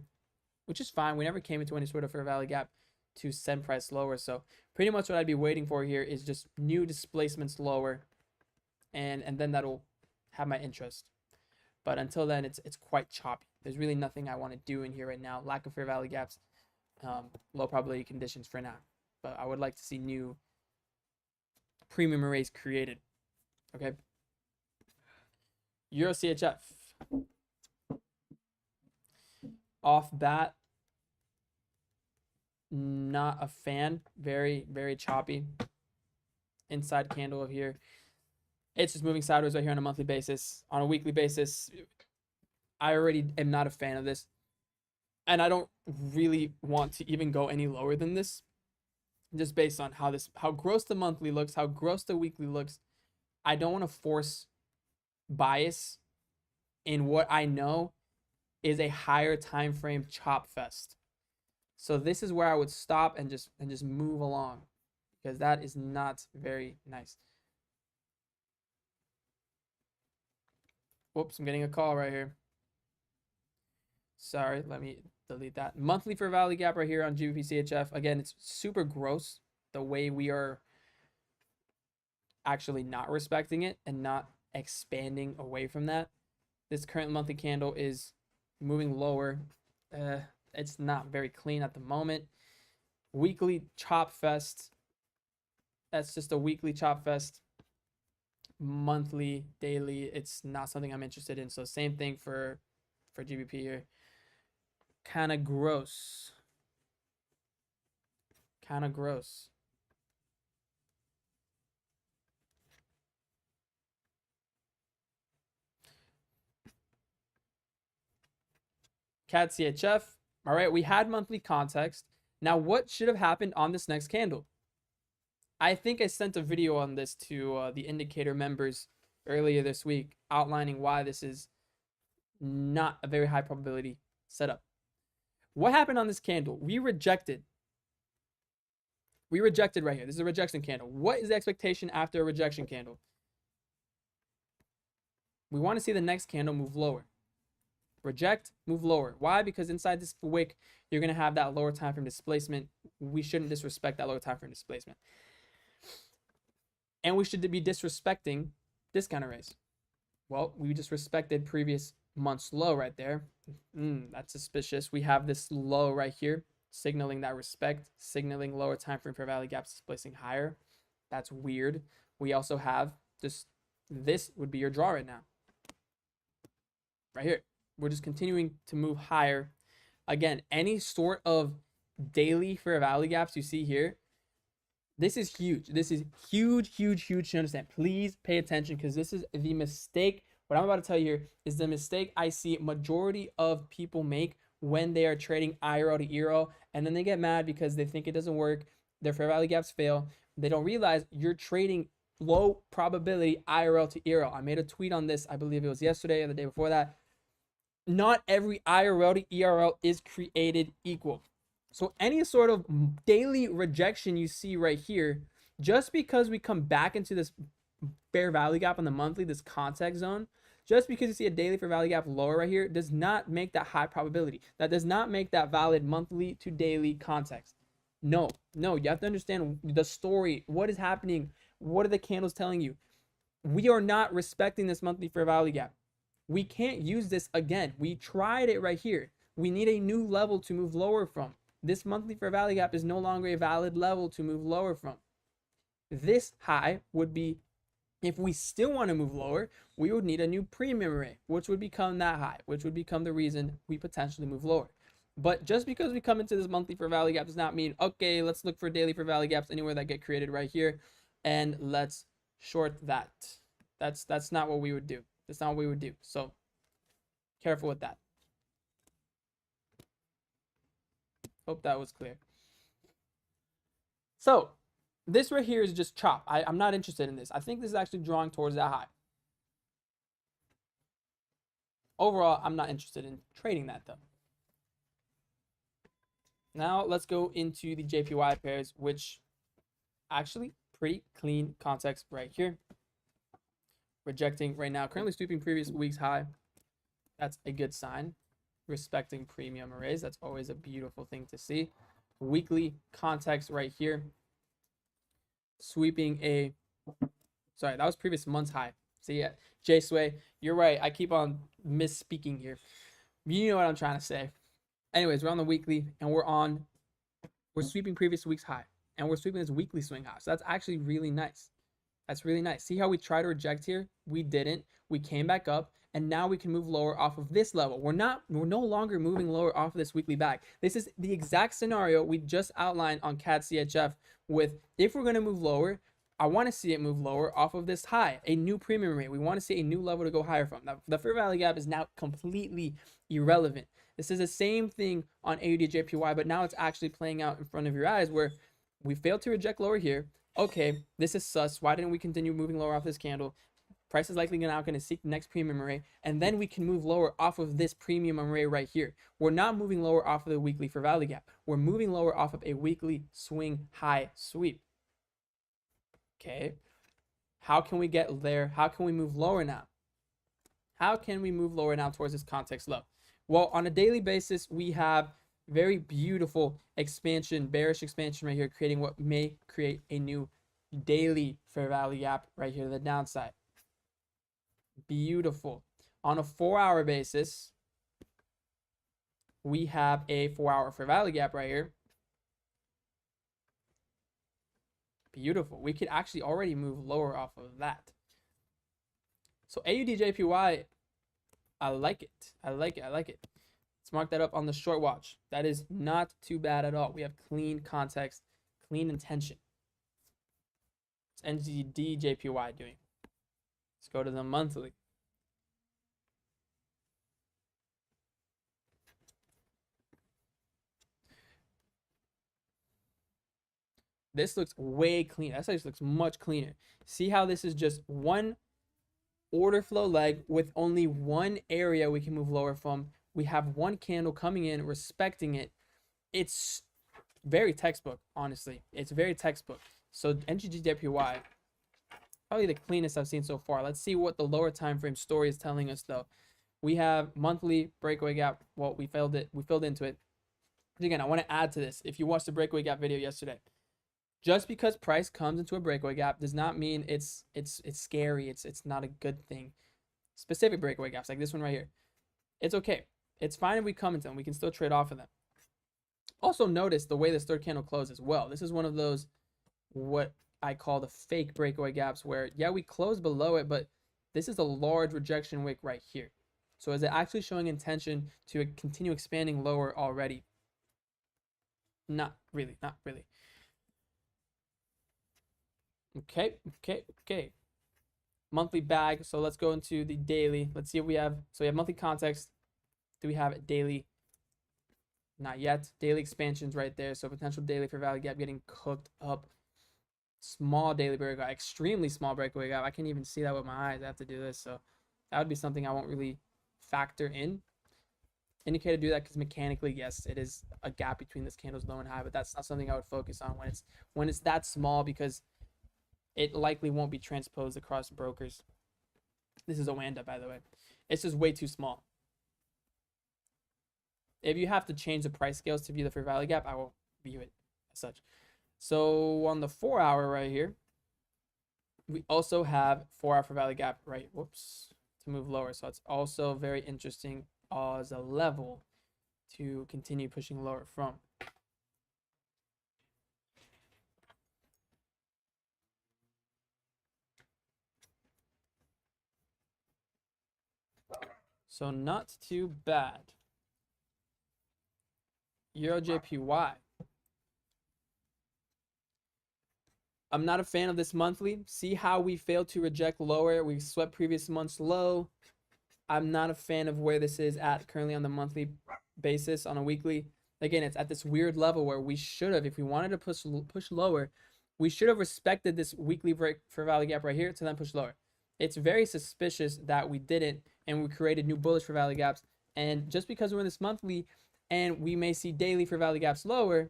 which is fine. We never came into any sort of fair value gap to send price lower. So pretty much what I'd be waiting for here is just new displacements lower, and then that'll have my interest. But until then, it's quite choppy. There's really nothing I want to do in here right now. Lack of fair value gaps, low probability conditions for now. But I would like to see new premium arrays created. Okay. Euro CHF. Off bat, not a fan. Very, very choppy. Inside candle of here. It's just moving sideways right here on a monthly basis. On a weekly basis, I already am not a fan of this. And I don't really want to even go any lower than this. Just based on how gross the monthly looks, how gross the weekly looks. I don't want to force bias in what I know is a higher time frame chop fest. So this is where I would stop and just move along, because that is not very nice. Whoops, I'm getting a call right here. Sorry, let me delete that. Monthly fair value gap right here on GBP CHF. Again, it's super gross the way we are actually not respecting it and not expanding away from that. This current monthly candle is moving lower. It's not very clean at the moment. Weekly chop fest. That's just a weekly chop fest. Monthly, daily, it's not something I'm interested in. So same thing for GBP here. Kind of gross. Kind of gross. CAD CHF. All right, we had monthly context. Now, what should have happened on this next candle? I think I sent a video on this to the indicator members earlier this week, outlining why this is not a very high probability setup. What happened on this candle? We rejected right here. This is a rejection candle. What is the expectation after a rejection candle? We want to see the next candle move lower. Reject, move lower. Why? Because inside this wick, you're going to have that lower time frame displacement. We shouldn't disrespect that lower time frame displacement. And we should be disrespecting discount arrays. Well, we just respected previous month's low right there. That's suspicious. We have this low right here, signaling that respect, signaling lower time frame fair value gaps displacing higher. That's weird. We also have this would be your draw right now. Right here. We're just continuing to move higher. Again, any sort of daily fair value gaps you see here, this is huge. This is huge, huge, huge to understand. Please pay attention, because this is the mistake. What I'm about to tell you here is the mistake I see majority of people make when they are trading IRL to ERL, and then they get mad because they think it doesn't work. Their fair value gaps fail. They don't realize you're trading low probability IRL to ERL. I made a tweet on this. I believe it was yesterday or the day before that. Not every IRL to ERL is created equal. So any sort of daily rejection you see right here, just because we come back into this fair value gap on the monthly, this context zone, just because you see a daily fair value gap lower right here, does not make that high probability. That does not make that valid monthly to daily context. No, you have to understand the story. What is happening? What are the candles telling you? We are not respecting this monthly fair value gap. We can't use this again. We tried it right here. We need a new level to move lower from. This monthly fair value gap is no longer a valid level to move lower from. This high would be, if we still want to move lower, we would need a new premium array, which would become that high, which would become the reason we potentially move lower. But just because we come into this monthly fair value gap does not mean, okay, let's look for daily fair value gaps anywhere that get created right here, and let's short that. That's not what we would do. That's not what we would do. So careful with that. Hope that was clear. So This right here is just chop. I'm not interested in this. I think this is actually drawing towards that high. Overall, I'm not interested in trading that though. Now let's go into the JPY pairs, which actually pretty clean context right here. Rejecting right now, currently sweeping previous week's high. That's a good sign. Respecting premium arrays. That's always a beautiful thing to see. Weekly context right here. Sweeping a, sorry, that was previous month's high. So yeah, J Sway, you're right. I keep on misspeaking here. You know what I'm trying to say. Anyways, we're on the weekly and we're sweeping previous week's high and we're sweeping this weekly swing high. So that's actually really nice. That's really nice. See how we try to reject here? We didn't. We came back up and now we can move lower off of this level. We're no longer moving lower off of this weekly back. This is the exact scenario we just outlined on CAD CHF with if we're going to move lower, I want to see it move lower off of this high, a new premium rate. We want to see a new level to go higher from. Now, the fair value gap is now completely irrelevant. This is the same thing on AUD/JPY, but now it's actually playing out in front of your eyes where we failed to reject lower here. Okay, this is sus. Why didn't we continue moving lower off this candle? Price is likely now going to seek the next premium array, and then we can move lower off of this premium array right here. We're not moving lower off of the weekly fair value gap. We're moving lower off of a weekly swing high sweep. Okay, how can we get there? How can we move lower now? How can we move lower now towards this context low? Well, on a daily basis, we have very beautiful expansion, bearish expansion right here, creating what may create a new daily fair value gap right here to the downside. Beautiful. On a 4-hour basis, we have a 4-hour fair value gap right here. Beautiful. We could actually already move lower off of that. So AUD/JPY, I like it. I like it. I like it. Let's mark that up on the short watch. That is not too bad at all. We have clean context, clean intention. What's NZD/JPY doing? Let's go to the monthly. This looks way cleaner. That actually looks much cleaner. See how this is just one order flow leg with only one area we can move lower from. We have one candle coming in, respecting it. It's very textbook, honestly. It's very textbook. So NZD/JPY, probably the cleanest I've seen so far. Let's see what the lower time frame story is telling us though. We have monthly breakaway gap. Well, we filled into it. Again, I want to add to this. If you watched the breakaway gap video yesterday, just because price comes into a breakaway gap does not mean it's scary. It's not a good thing. Specific breakaway gaps like this one right here, it's okay. It's fine if we come into them. We can still trade off of them. Also notice the way this third candle closed as well. This is one of those what I call the fake breakaway gaps where, yeah, we close below it, but this is a large rejection wick right here. So is it actually showing intention to continue expanding lower already? Not really, not really. Okay. Monthly bag. So let's go into the daily. Let's see if we have, so we have monthly context. Do we have daily? Not yet. Daily expansions right there. So potential daily fair value gap getting cooked up. Small daily breakaway, extremely small breakaway gap. I can't even see that with my eyes. I have to do this. So that would be something I won't really factor in. Indicator do that because mechanically, yes, it is a gap between this candle's low and high, but that's not something I would focus on when it's that small, because it likely won't be transposed across brokers. This is a Wanda, by the way. It's just way too small. If you have to change the price scales to view the fair value gap, I will view it as such. So on the 4-hour right here, we also have 4-hour fair value gap right, to move lower. So it's also very interesting as a level to continue pushing lower from. So not too bad. Euro/JPY. I'm not a fan of this monthly. See how we failed to reject lower. We swept previous month's low. I'm not a fan of where this is at currently on the monthly basis. On a weekly, again, it's at this weird level where we should have, if we wanted to push lower, we should have respected this weekly break for value gap right here to then push lower. It's very suspicious that we didn't, and we created new bullish for value gaps. And just because we're in this monthly and we may see daily for value gaps lower,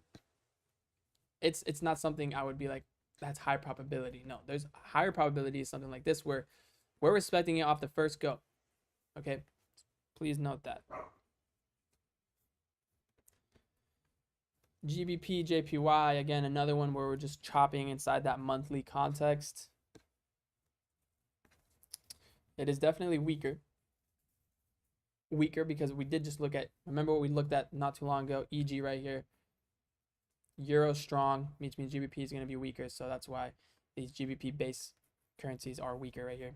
it's not something I would be like, that's high probability. No, there's higher probability is something like this where we're respecting it off the first go. Okay, please note that. GBP, JPY, again, another one where we're just chopping inside that monthly context. It is definitely weaker. Weaker because we did just look at, remember what we looked at not too long ago, EG right here. Euro strong, which means GBP is going to be weaker. So that's why these GBP base currencies are weaker right here.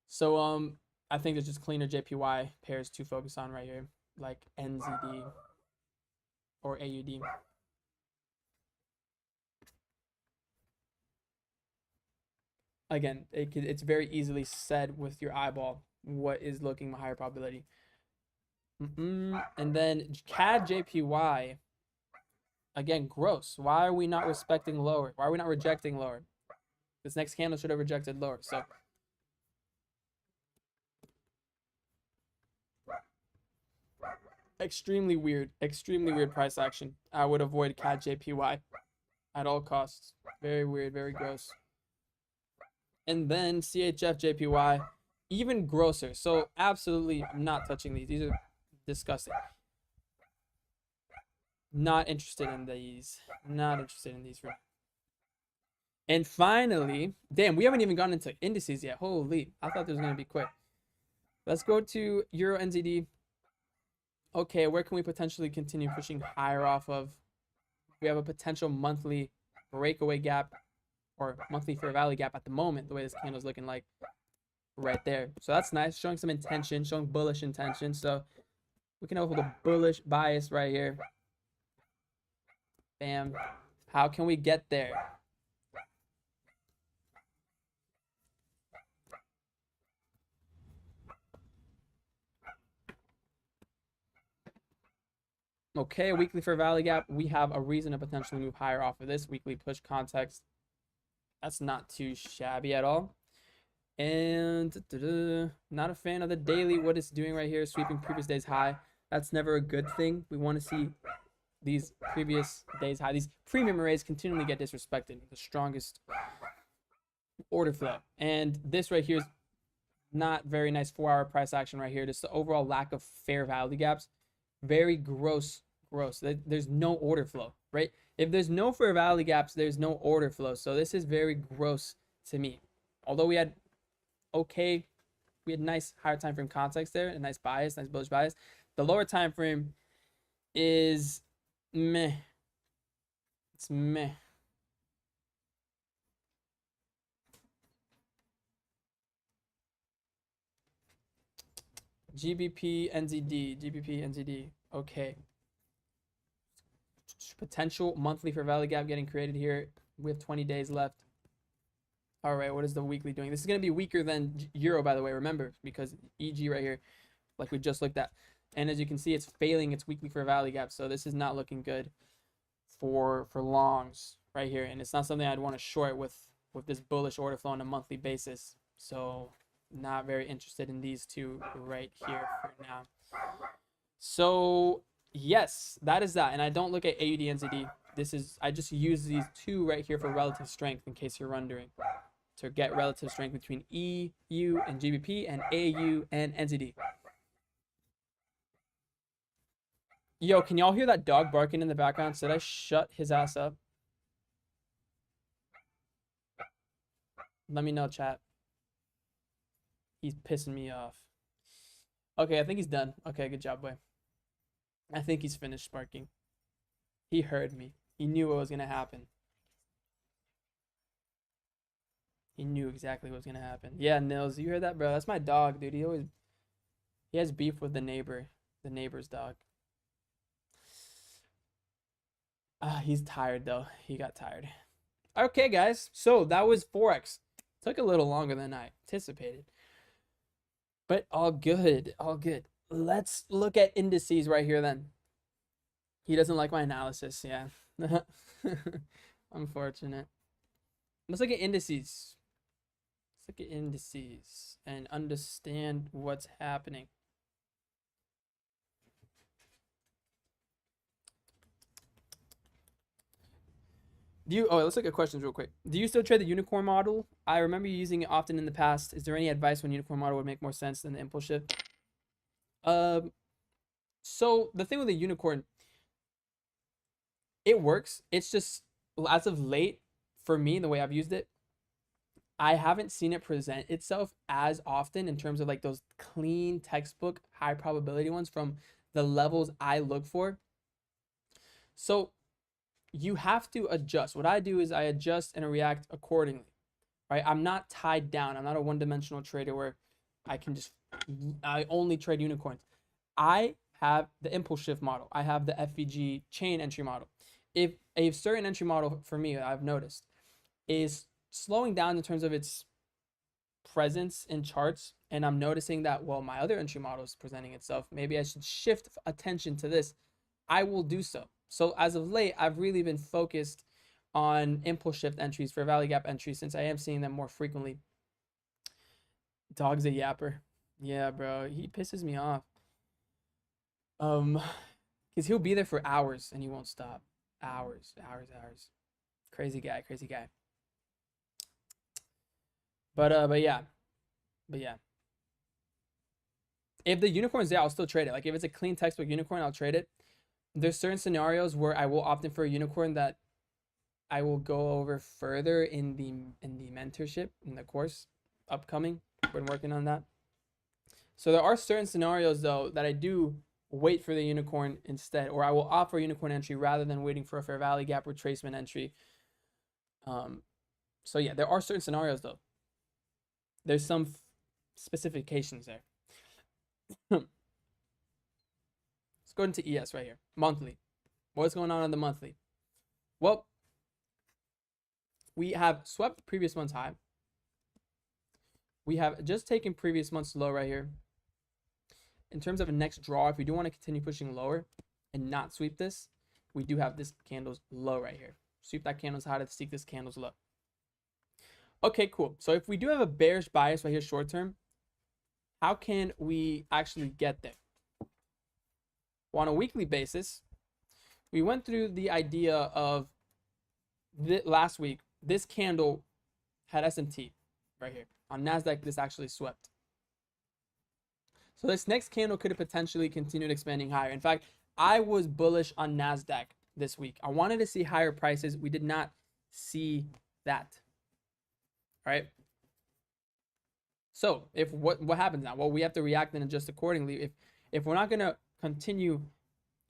So I think there's just cleaner JPY pairs to focus on right here, like NZD or AUD. Again, it's very easily said with your eyeball what is looking higher probability. And then CAD JPY, again, gross. Why are we not respecting lower? Why are we not rejecting lower? This next candle should have rejected lower. So extremely weird price action. I would avoid CAD JPY at all costs. Very weird, very gross. And then CHF JPY, even grosser. So absolutely, I'm not touching these. These are disgusting. Not interested in these. Not interested in these. And finally, damn, we haven't even gone into indices yet. Holy, I thought this was gonna be quick. Let's go to Euro NZD. Okay, where can we potentially continue pushing higher off of? We have a potential monthly breakaway gap or monthly fair value gap at the moment, the way this candle is looking like right there. So that's nice, showing some intention, showing bullish intention. So we can hold a bullish bias right here. Bam. How can we get there? Okay, weekly fair value gap. We have a reason to potentially move higher off of this weekly push context. That's not too shabby at all. And not a fan of the daily, what it's doing right here, sweeping previous day's high. That's never a good thing. We want to see these previous days high, these premium arrays continually get disrespected. The strongest order flow. And this right here is not very nice 4-hour price action right here. Just the overall lack of fair value gaps. Very gross. There's no order flow, right? If there's no fair value gaps, there's no order flow. So this is very gross to me. Although we had nice higher time frame context there, a nice bias, nice bullish bias. The lower time frame is meh. It's meh. GBP NZD. Okay. Potential monthly fair value gap getting created here. We have 20 days left. All right, what is the weekly doing? This is going to be weaker than Euro, by the way, remember, because EG right here, like we just looked at. And as you can see, it's failing its weekly fair value gap. So this is not looking good for longs right here. And it's not something I'd want to short with this bullish order flow on a monthly basis. So not very interested in these two right here for now. So yes, that is that. And I don't look at AUD NZD. I just use these two right here for relative strength in case you're wondering. To get relative strength between EU and GBP and AU and NZD. Yo, can y'all hear that dog barking in the background? Should I shut his ass up? Let me know, chat. He's pissing me off. Okay, I think he's done. Okay, good job, boy. I think he's finished barking. He heard me. He knew what was going to happen. He knew exactly what was going to happen. Yeah, Nils, you heard that, bro? That's my dog, dude. He has beef with the neighbor's dog. He's tired, though. He got tired. Okay, guys. So that was Forex. Took a little longer than I anticipated. But all good. All good. Let's look at indices right here then. He doesn't like my analysis. Yeah. Unfortunate. Let's look at indices. Let's look at indices and understand what's happening. Let's look at questions real quick. Do you still trade the unicorn model? I remember you using it often in the past. Is there any advice when unicorn model would make more sense than the impulse shift? So the thing with the unicorn, it works. It's just as of late, for me, the way I've used it, I haven't seen it present itself as often in terms of like those clean textbook high probability ones from the levels I look for. So you have to adjust. What I do is I adjust and react accordingly, right? I'm not tied down. I'm not a one-dimensional trader where I only trade unicorns. I have the impulse shift model. I have the FVG chain entry model. If a certain entry model for me, I've noticed, is slowing down in terms of its presence in charts, and I'm noticing that, well, my other entry model is presenting itself, maybe I should shift attention to this, I will do so. So as of late, I've really been focused on impulse shift entries, fair value gap entries, since I am seeing them more frequently. Dog's a yapper. Yeah, bro, he pisses me off. Because he'll be there for hours and he won't stop. Hours. Crazy guy. But yeah. If the unicorn's there, I'll still trade it. Like if it's a clean textbook unicorn, I'll trade it. There's certain scenarios where I will opt in for a unicorn that I will go over further in the mentorship, in the course upcoming. Been working on that. So there are certain scenarios though that I do wait for the unicorn instead, or I will opt for a unicorn entry rather than waiting for a fair value gap retracement entry. So yeah, there are certain scenarios though. There's some specifications there. Let's go into ES right here. Monthly. What's going on the monthly? Well, we have swept previous month's high. We have just taken previous month's low right here. In terms of a next draw, if we do want to continue pushing lower and not sweep this, we do have this candle's low right here. Sweep that candle's high to seek this candle's low. Okay, cool. So if we do have a bearish bias right here short term, how can we actually get there? Well, on a weekly basis, we went through the idea of last week. This candle had SMT right here. On NASDAQ, this actually swept. So this next candle could have potentially continued expanding higher. In fact, I was bullish on NASDAQ this week. I wanted to see higher prices. We did not see that. All right. So if what happens now? Well, we have to react and adjust accordingly. If we're not going to continue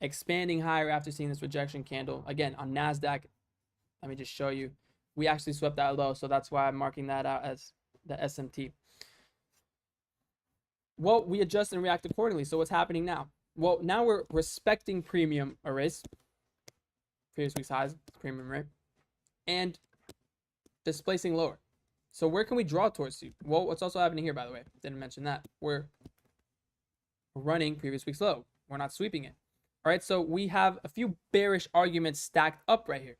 expanding higher after seeing this rejection candle, again, on NASDAQ, let me just show you. We actually swept that low. So that's why I'm marking that out as the SMT. Well, we adjust and react accordingly. So what's happening now? Well, now we're respecting premium arrays, previous week's highs, premium array, and displacing lower. So where can we draw towards to? Well, what's also happening here, by the way, didn't mention that. We're running previous week's low. We're not sweeping it. All right, so we have a few bearish arguments stacked up right here.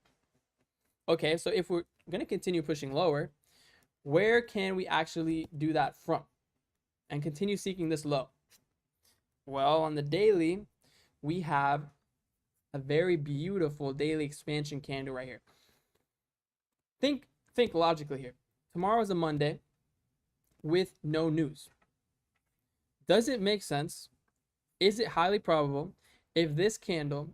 Okay, so if we're going to continue pushing lower, where can we actually do that from and continue seeking this low? Well, on the daily, we have a very beautiful daily expansion candle right here. Think logically here. Tomorrow is a Monday with no news. Does it make sense? Is it highly probable if this candle,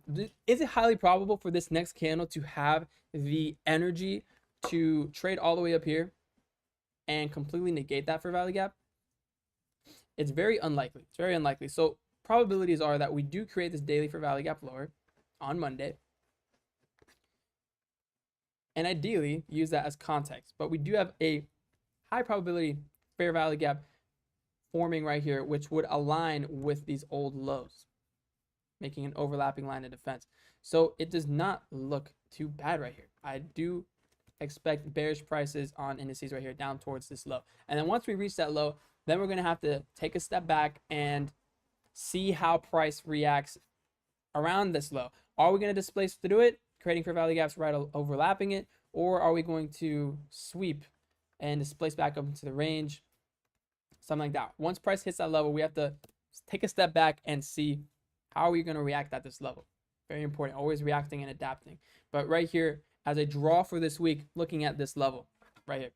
is it highly probable for this next candle to have the energy to trade all the way up here and completely negate that fair value gap? It's very unlikely. It's very unlikely. So probabilities are that we do create this daily fair value gap lower on Monday, and ideally use that as context. But we do have a high probability fair value gap forming right here, which would align with these old lows, making an overlapping line of defense. So it does not look too bad right here. I do expect bearish prices on indices right here down towards this low. And then once we reach that low, then we're going to have to take a step back and see how price reacts around this low. Are we going to displace through it, creating fair value gaps right overlapping it, or are we going to sweep and displace back up into the range, something like that? Once price hits that level, we have to take a step back and see how are we going to react at this level. Very important, always reacting and adapting. But right here, as a draw for this week, looking at this level right here.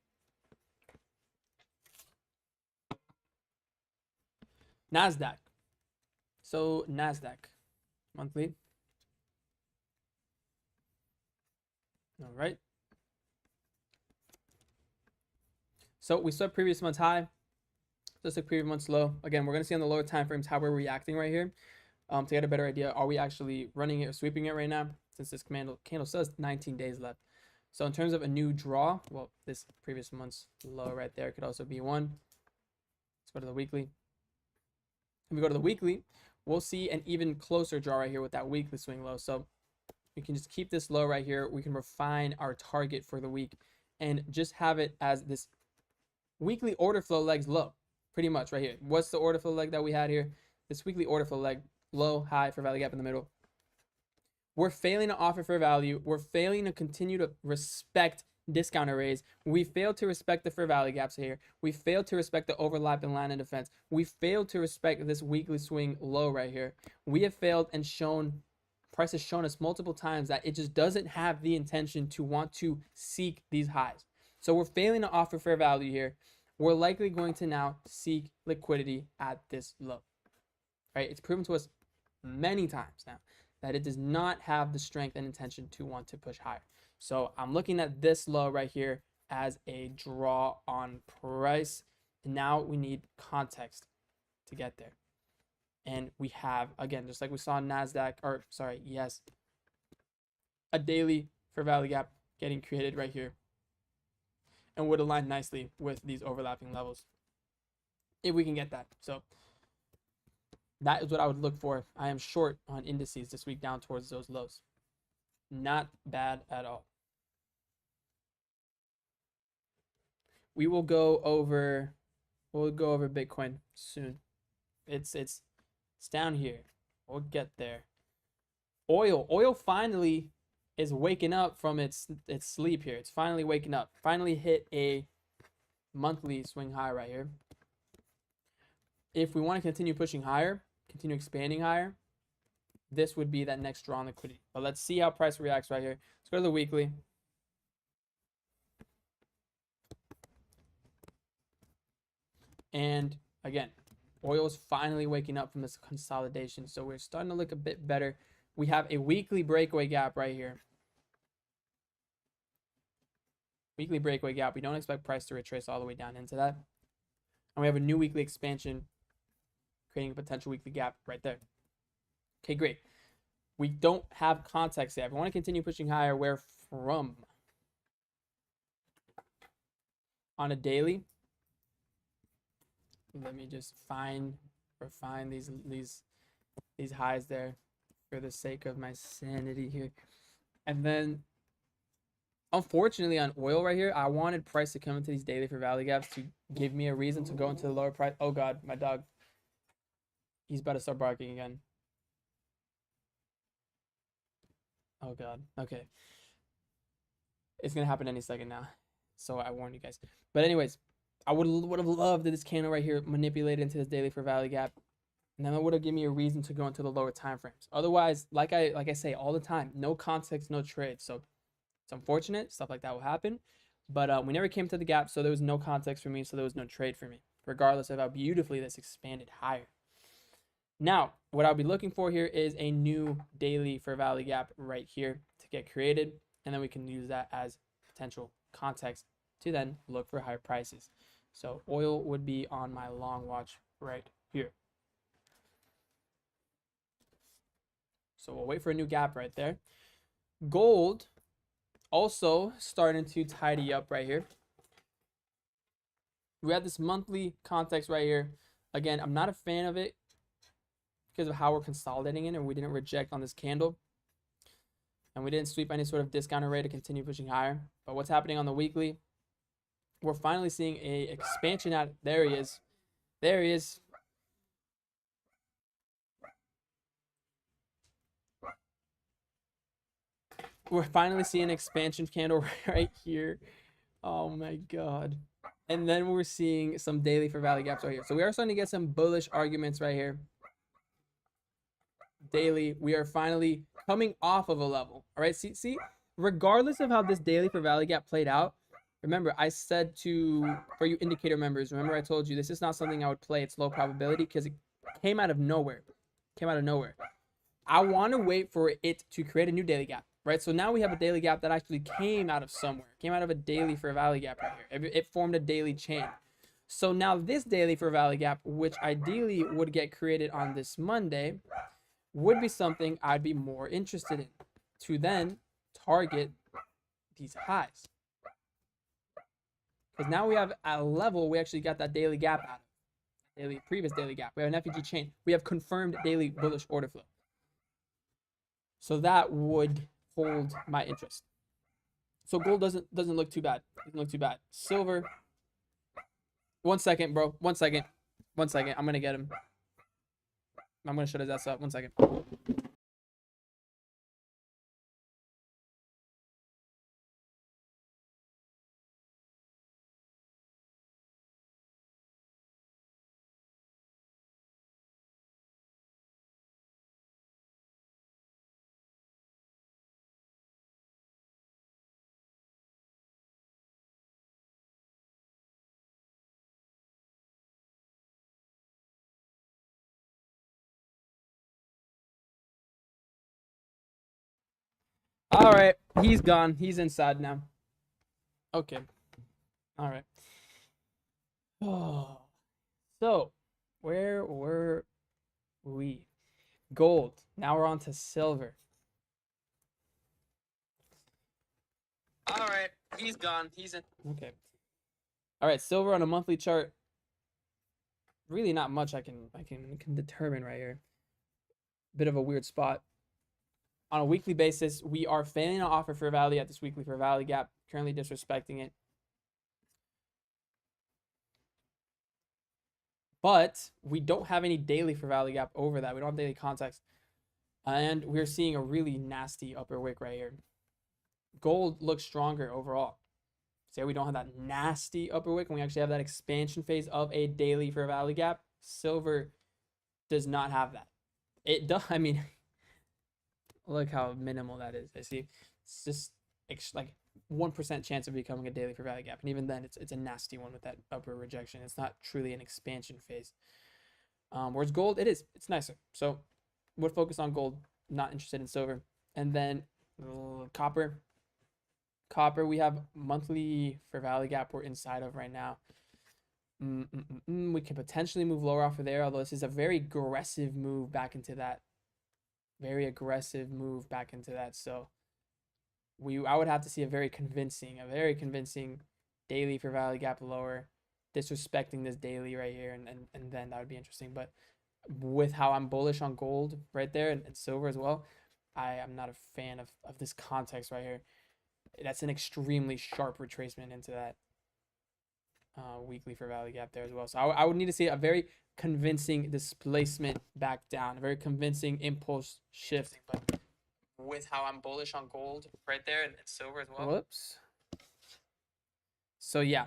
NASDAQ. So NASDAQ monthly. All right. So we saw previous month's high. Just took previous month's low. Again, we're going to see on the lower time frames how we're reacting right here. To get a better idea, are we actually running it or sweeping it right now? Since this candle says 19 days left. So in terms of a new draw, well, this previous month's low right there could also be one. Let's go to the weekly. If we go to the weekly, we'll see an even closer draw right here with that weekly swing low. So we can just keep this low right here. We can refine our target for the week and just have it as this weekly order flow legs low, pretty much right here. What's the order flow leg that we had here? This weekly order flow leg, low, high, fair value gap in the middle. We're failing to offer fair value. We're failing to continue to respect discount arrays. We failed to respect the fair value gaps here. We failed to respect the overlap and line of defense. We failed to respect this weekly swing low right here. We have failed and shown, price has shown us multiple times that it just doesn't have the intention to want to seek these highs. So we're failing to offer fair value here. We're likely going to now seek liquidity at this low, right? It's proven to us many times now that it does not have the strength and intention to want to push higher. So I'm looking at this low right here as a draw on price. And now we need context to get there. And we have, again, just like we saw in NASDAQ, or sorry, yes, a daily fair value gap getting created right here. And would align nicely with these overlapping levels if we can get that. So that is what I would look for. I am short on indices this week down towards those lows. Not bad at all. We will go over, Bitcoin soon. It's down here. We'll get there. Oil finally is waking up from its sleep here. It's finally waking up. Finally hit a monthly swing high right here. If we want to continue pushing higher, continue expanding higher, this would be that next draw on liquidity. But let's see how price reacts right here. Let's go to the weekly. And again, oil is finally waking up from this consolidation. So we're starting to look a bit better. We have a weekly breakaway gap right here. Weekly breakaway gap. We don't expect price to retrace all the way down into that. And we have a new weekly expansion, creating a potential weekly gap right there. Okay, great. We don't have context yet. If we want to continue pushing higher, where from? On a daily, let me just refine these highs there for the sake of my sanity here. And then unfortunately on oil right here, I wanted price to come into these daily fair value gaps to give me a reason to go into the lower price. Oh God, my dog. He's about to start barking again. Oh God. Okay. It's going to happen any second now. So I warned you guys. But anyways, I would have loved that this candle right here manipulated into this daily fair value gap. And then it would have given me a reason to go into the lower time frames. Otherwise, like I say all the time, no context, no trade. So it's unfortunate. Stuff like that will happen. But we never came to the gap, so there was no context for me, so there was no trade for me, regardless of how beautifully this expanded higher. Now, what I'll be looking for here is a new daily fair value gap right here to get created, and then we can use that as potential context to then look for higher prices. So oil would be on my long watch right here. So we'll wait for a new gap right there. Gold also starting to tidy up right here. We have this monthly context right here. Again, I'm not a fan of it because of how we're consolidating it, and we didn't reject on this candle. And we didn't sweep any sort of discount array to continue pushing higher. But what's happening on the weekly? We're finally seeing a expansion out. There he is. There he is. we're finally seeing an expansion candle right here. Oh my god. And then we're seeing some daily for value gaps right here. So we are starting to get some bullish arguments right here. Daily, we are finally coming off of a level. All right, see, regardless of how this daily for value gap played out, remember I said for you indicator members, remember I told you this is not something I would play. It's low probability because it came out of nowhere. I want to wait for it to create a new daily gap, right? So now we have a daily gap that actually came out of somewhere, came out of a daily for value gap right here. It formed a daily chain. So now this daily for value gap, which ideally would get created on this Monday, would be something I'd be more interested in to then target these highs. Because now we have a level, we actually got that daily gap out of previous daily gap. We have an FEG chain. We have confirmed daily bullish order flow. So that would hold my interest. So gold doesn't look too bad. Doesn't look too bad. Silver. 1 second, bro. 1 second. 1 second. I'm gonna get him. I'm gonna shut his ass up. 1 second. All right, he's gone. He's inside now. Okay. All right. Oh. So, where were we? Gold. Now we're on to silver. All right, he's gone. He's in. Okay. All right, silver on a monthly chart. Really not much I can determine right here. Bit of a weird spot. On a weekly basis, we are failing to offer fair value at this weekly fair value gap, currently disrespecting it. But we don't have any daily fair value gap over that. We don't have daily context. And we're seeing a really nasty upper wick right here. Gold looks stronger overall. Say we don't have that nasty upper wick and we actually have that expansion phase of a daily fair value gap. Silver does not have that. It does, I mean, look how minimal that is. I see it's just like 1% chance of becoming a daily fair value gap. And even then, it's a nasty one with that upper rejection. It's not truly an expansion phase. Whereas gold, it's nicer. So would focus on gold, not interested in silver. And then copper. Copper, we have monthly fair value gap we're inside of right now. We can potentially move lower off of there, although this is a very aggressive move back into that. So I would have to see a very convincing daily fair value gap lower, disrespecting this daily right here, and then that would be interesting. But with how I'm bullish on gold right there and silver as well, I am not a fan of this context right here. That's an extremely sharp retracement into that weekly fair value gap there as well. So I would need to see a very convincing displacement back down, a very convincing impulse shift. But with how I'm bullish on gold right there and silver as well. Whoops. So yeah.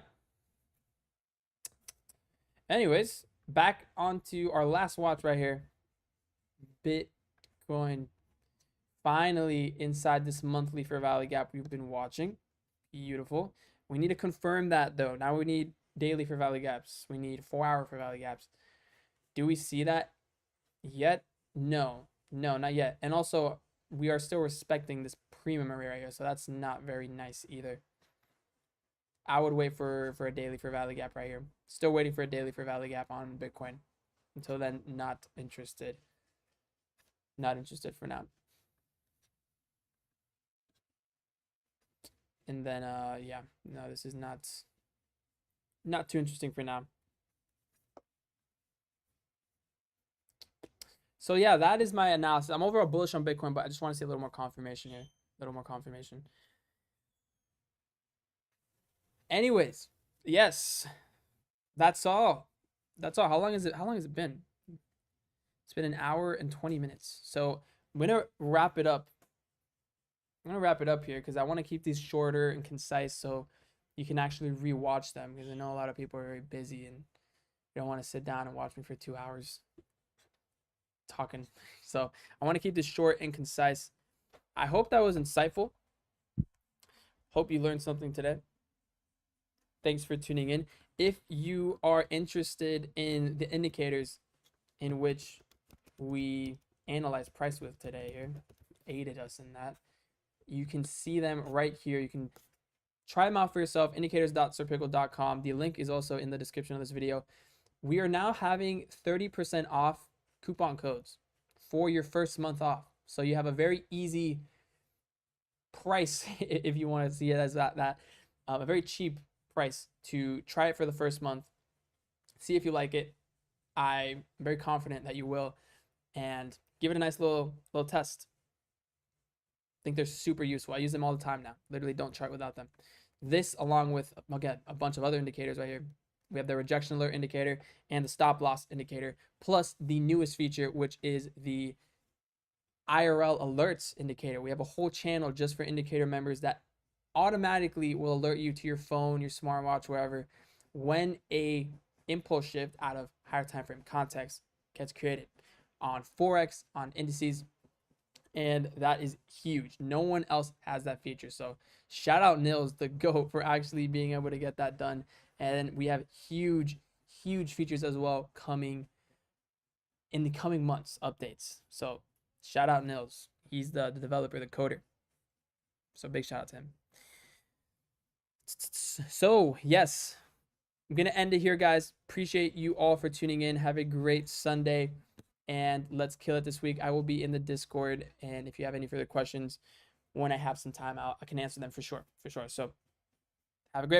Anyways, back onto our last watch right here. Bitcoin finally inside this monthly fair value gap we've been watching. Beautiful. We need to confirm that though. Now we need daily fair value gaps. We need 4-hour fair value gaps. Do we see that yet? No, not yet. And also, we are still respecting this premium area right here, so that's not very nice either. I would wait for a daily fair value gap right here. Still waiting for a daily fair value gap on Bitcoin. Until then, not interested. Not interested for now. And then, yeah, no, this is not too interesting for now. So yeah, that is my analysis. I'm overall bullish on Bitcoin, but I just want to see a little more confirmation here. A little more confirmation. Anyways, yes, that's all. That's all. How long has it been? It's been 1 hour and 20 minutes. So I'm gonna wrap it up I'm gonna wrap it up here because I want to keep these shorter and concise so you can actually rewatch them, because I know a lot of people are very busy and you don't want to sit down and watch me for 2 hours talking. So I want to keep this short and concise. I hope that was insightful. Hope you learned something today. Thanks for tuning in. If you are interested in the indicators in which we analyze price with today here, aided us in that, you can see them right here. You can try them out for yourself, indicators.sirpickle.com. The link is also in the description of this video. We are now having 30% off coupon codes for your first month off. So you have a very easy price, if you want to see it as that a very cheap price to try it for the first month, see if you like it. I'm very confident that you will, and give it a nice little test. I think they're super useful. I use them all the time now. Literally don't chart without them. This, along with, again, a bunch of other indicators right here. We have the rejection alert indicator and the stop loss indicator, plus the newest feature, which is the IRL alerts indicator. We have a whole channel just for indicator members that automatically will alert you to your phone, your smartwatch, wherever, when a impulse shift out of higher time frame context gets created on Forex, on indices, and that is huge. No one else has that feature. So shout out Nils, the GOAT, for actually being able to get that done. And we have huge features as well coming in the coming months, updates. So shout out Nils. He's the developer, the coder. So big shout out to him. So yes, I'm going to end it here, guys. Appreciate you all for tuning in. Have a great Sunday, and let's kill it this week. I will be in the Discord, and if you have any further questions when I have some time out, I can answer them for sure. So have a great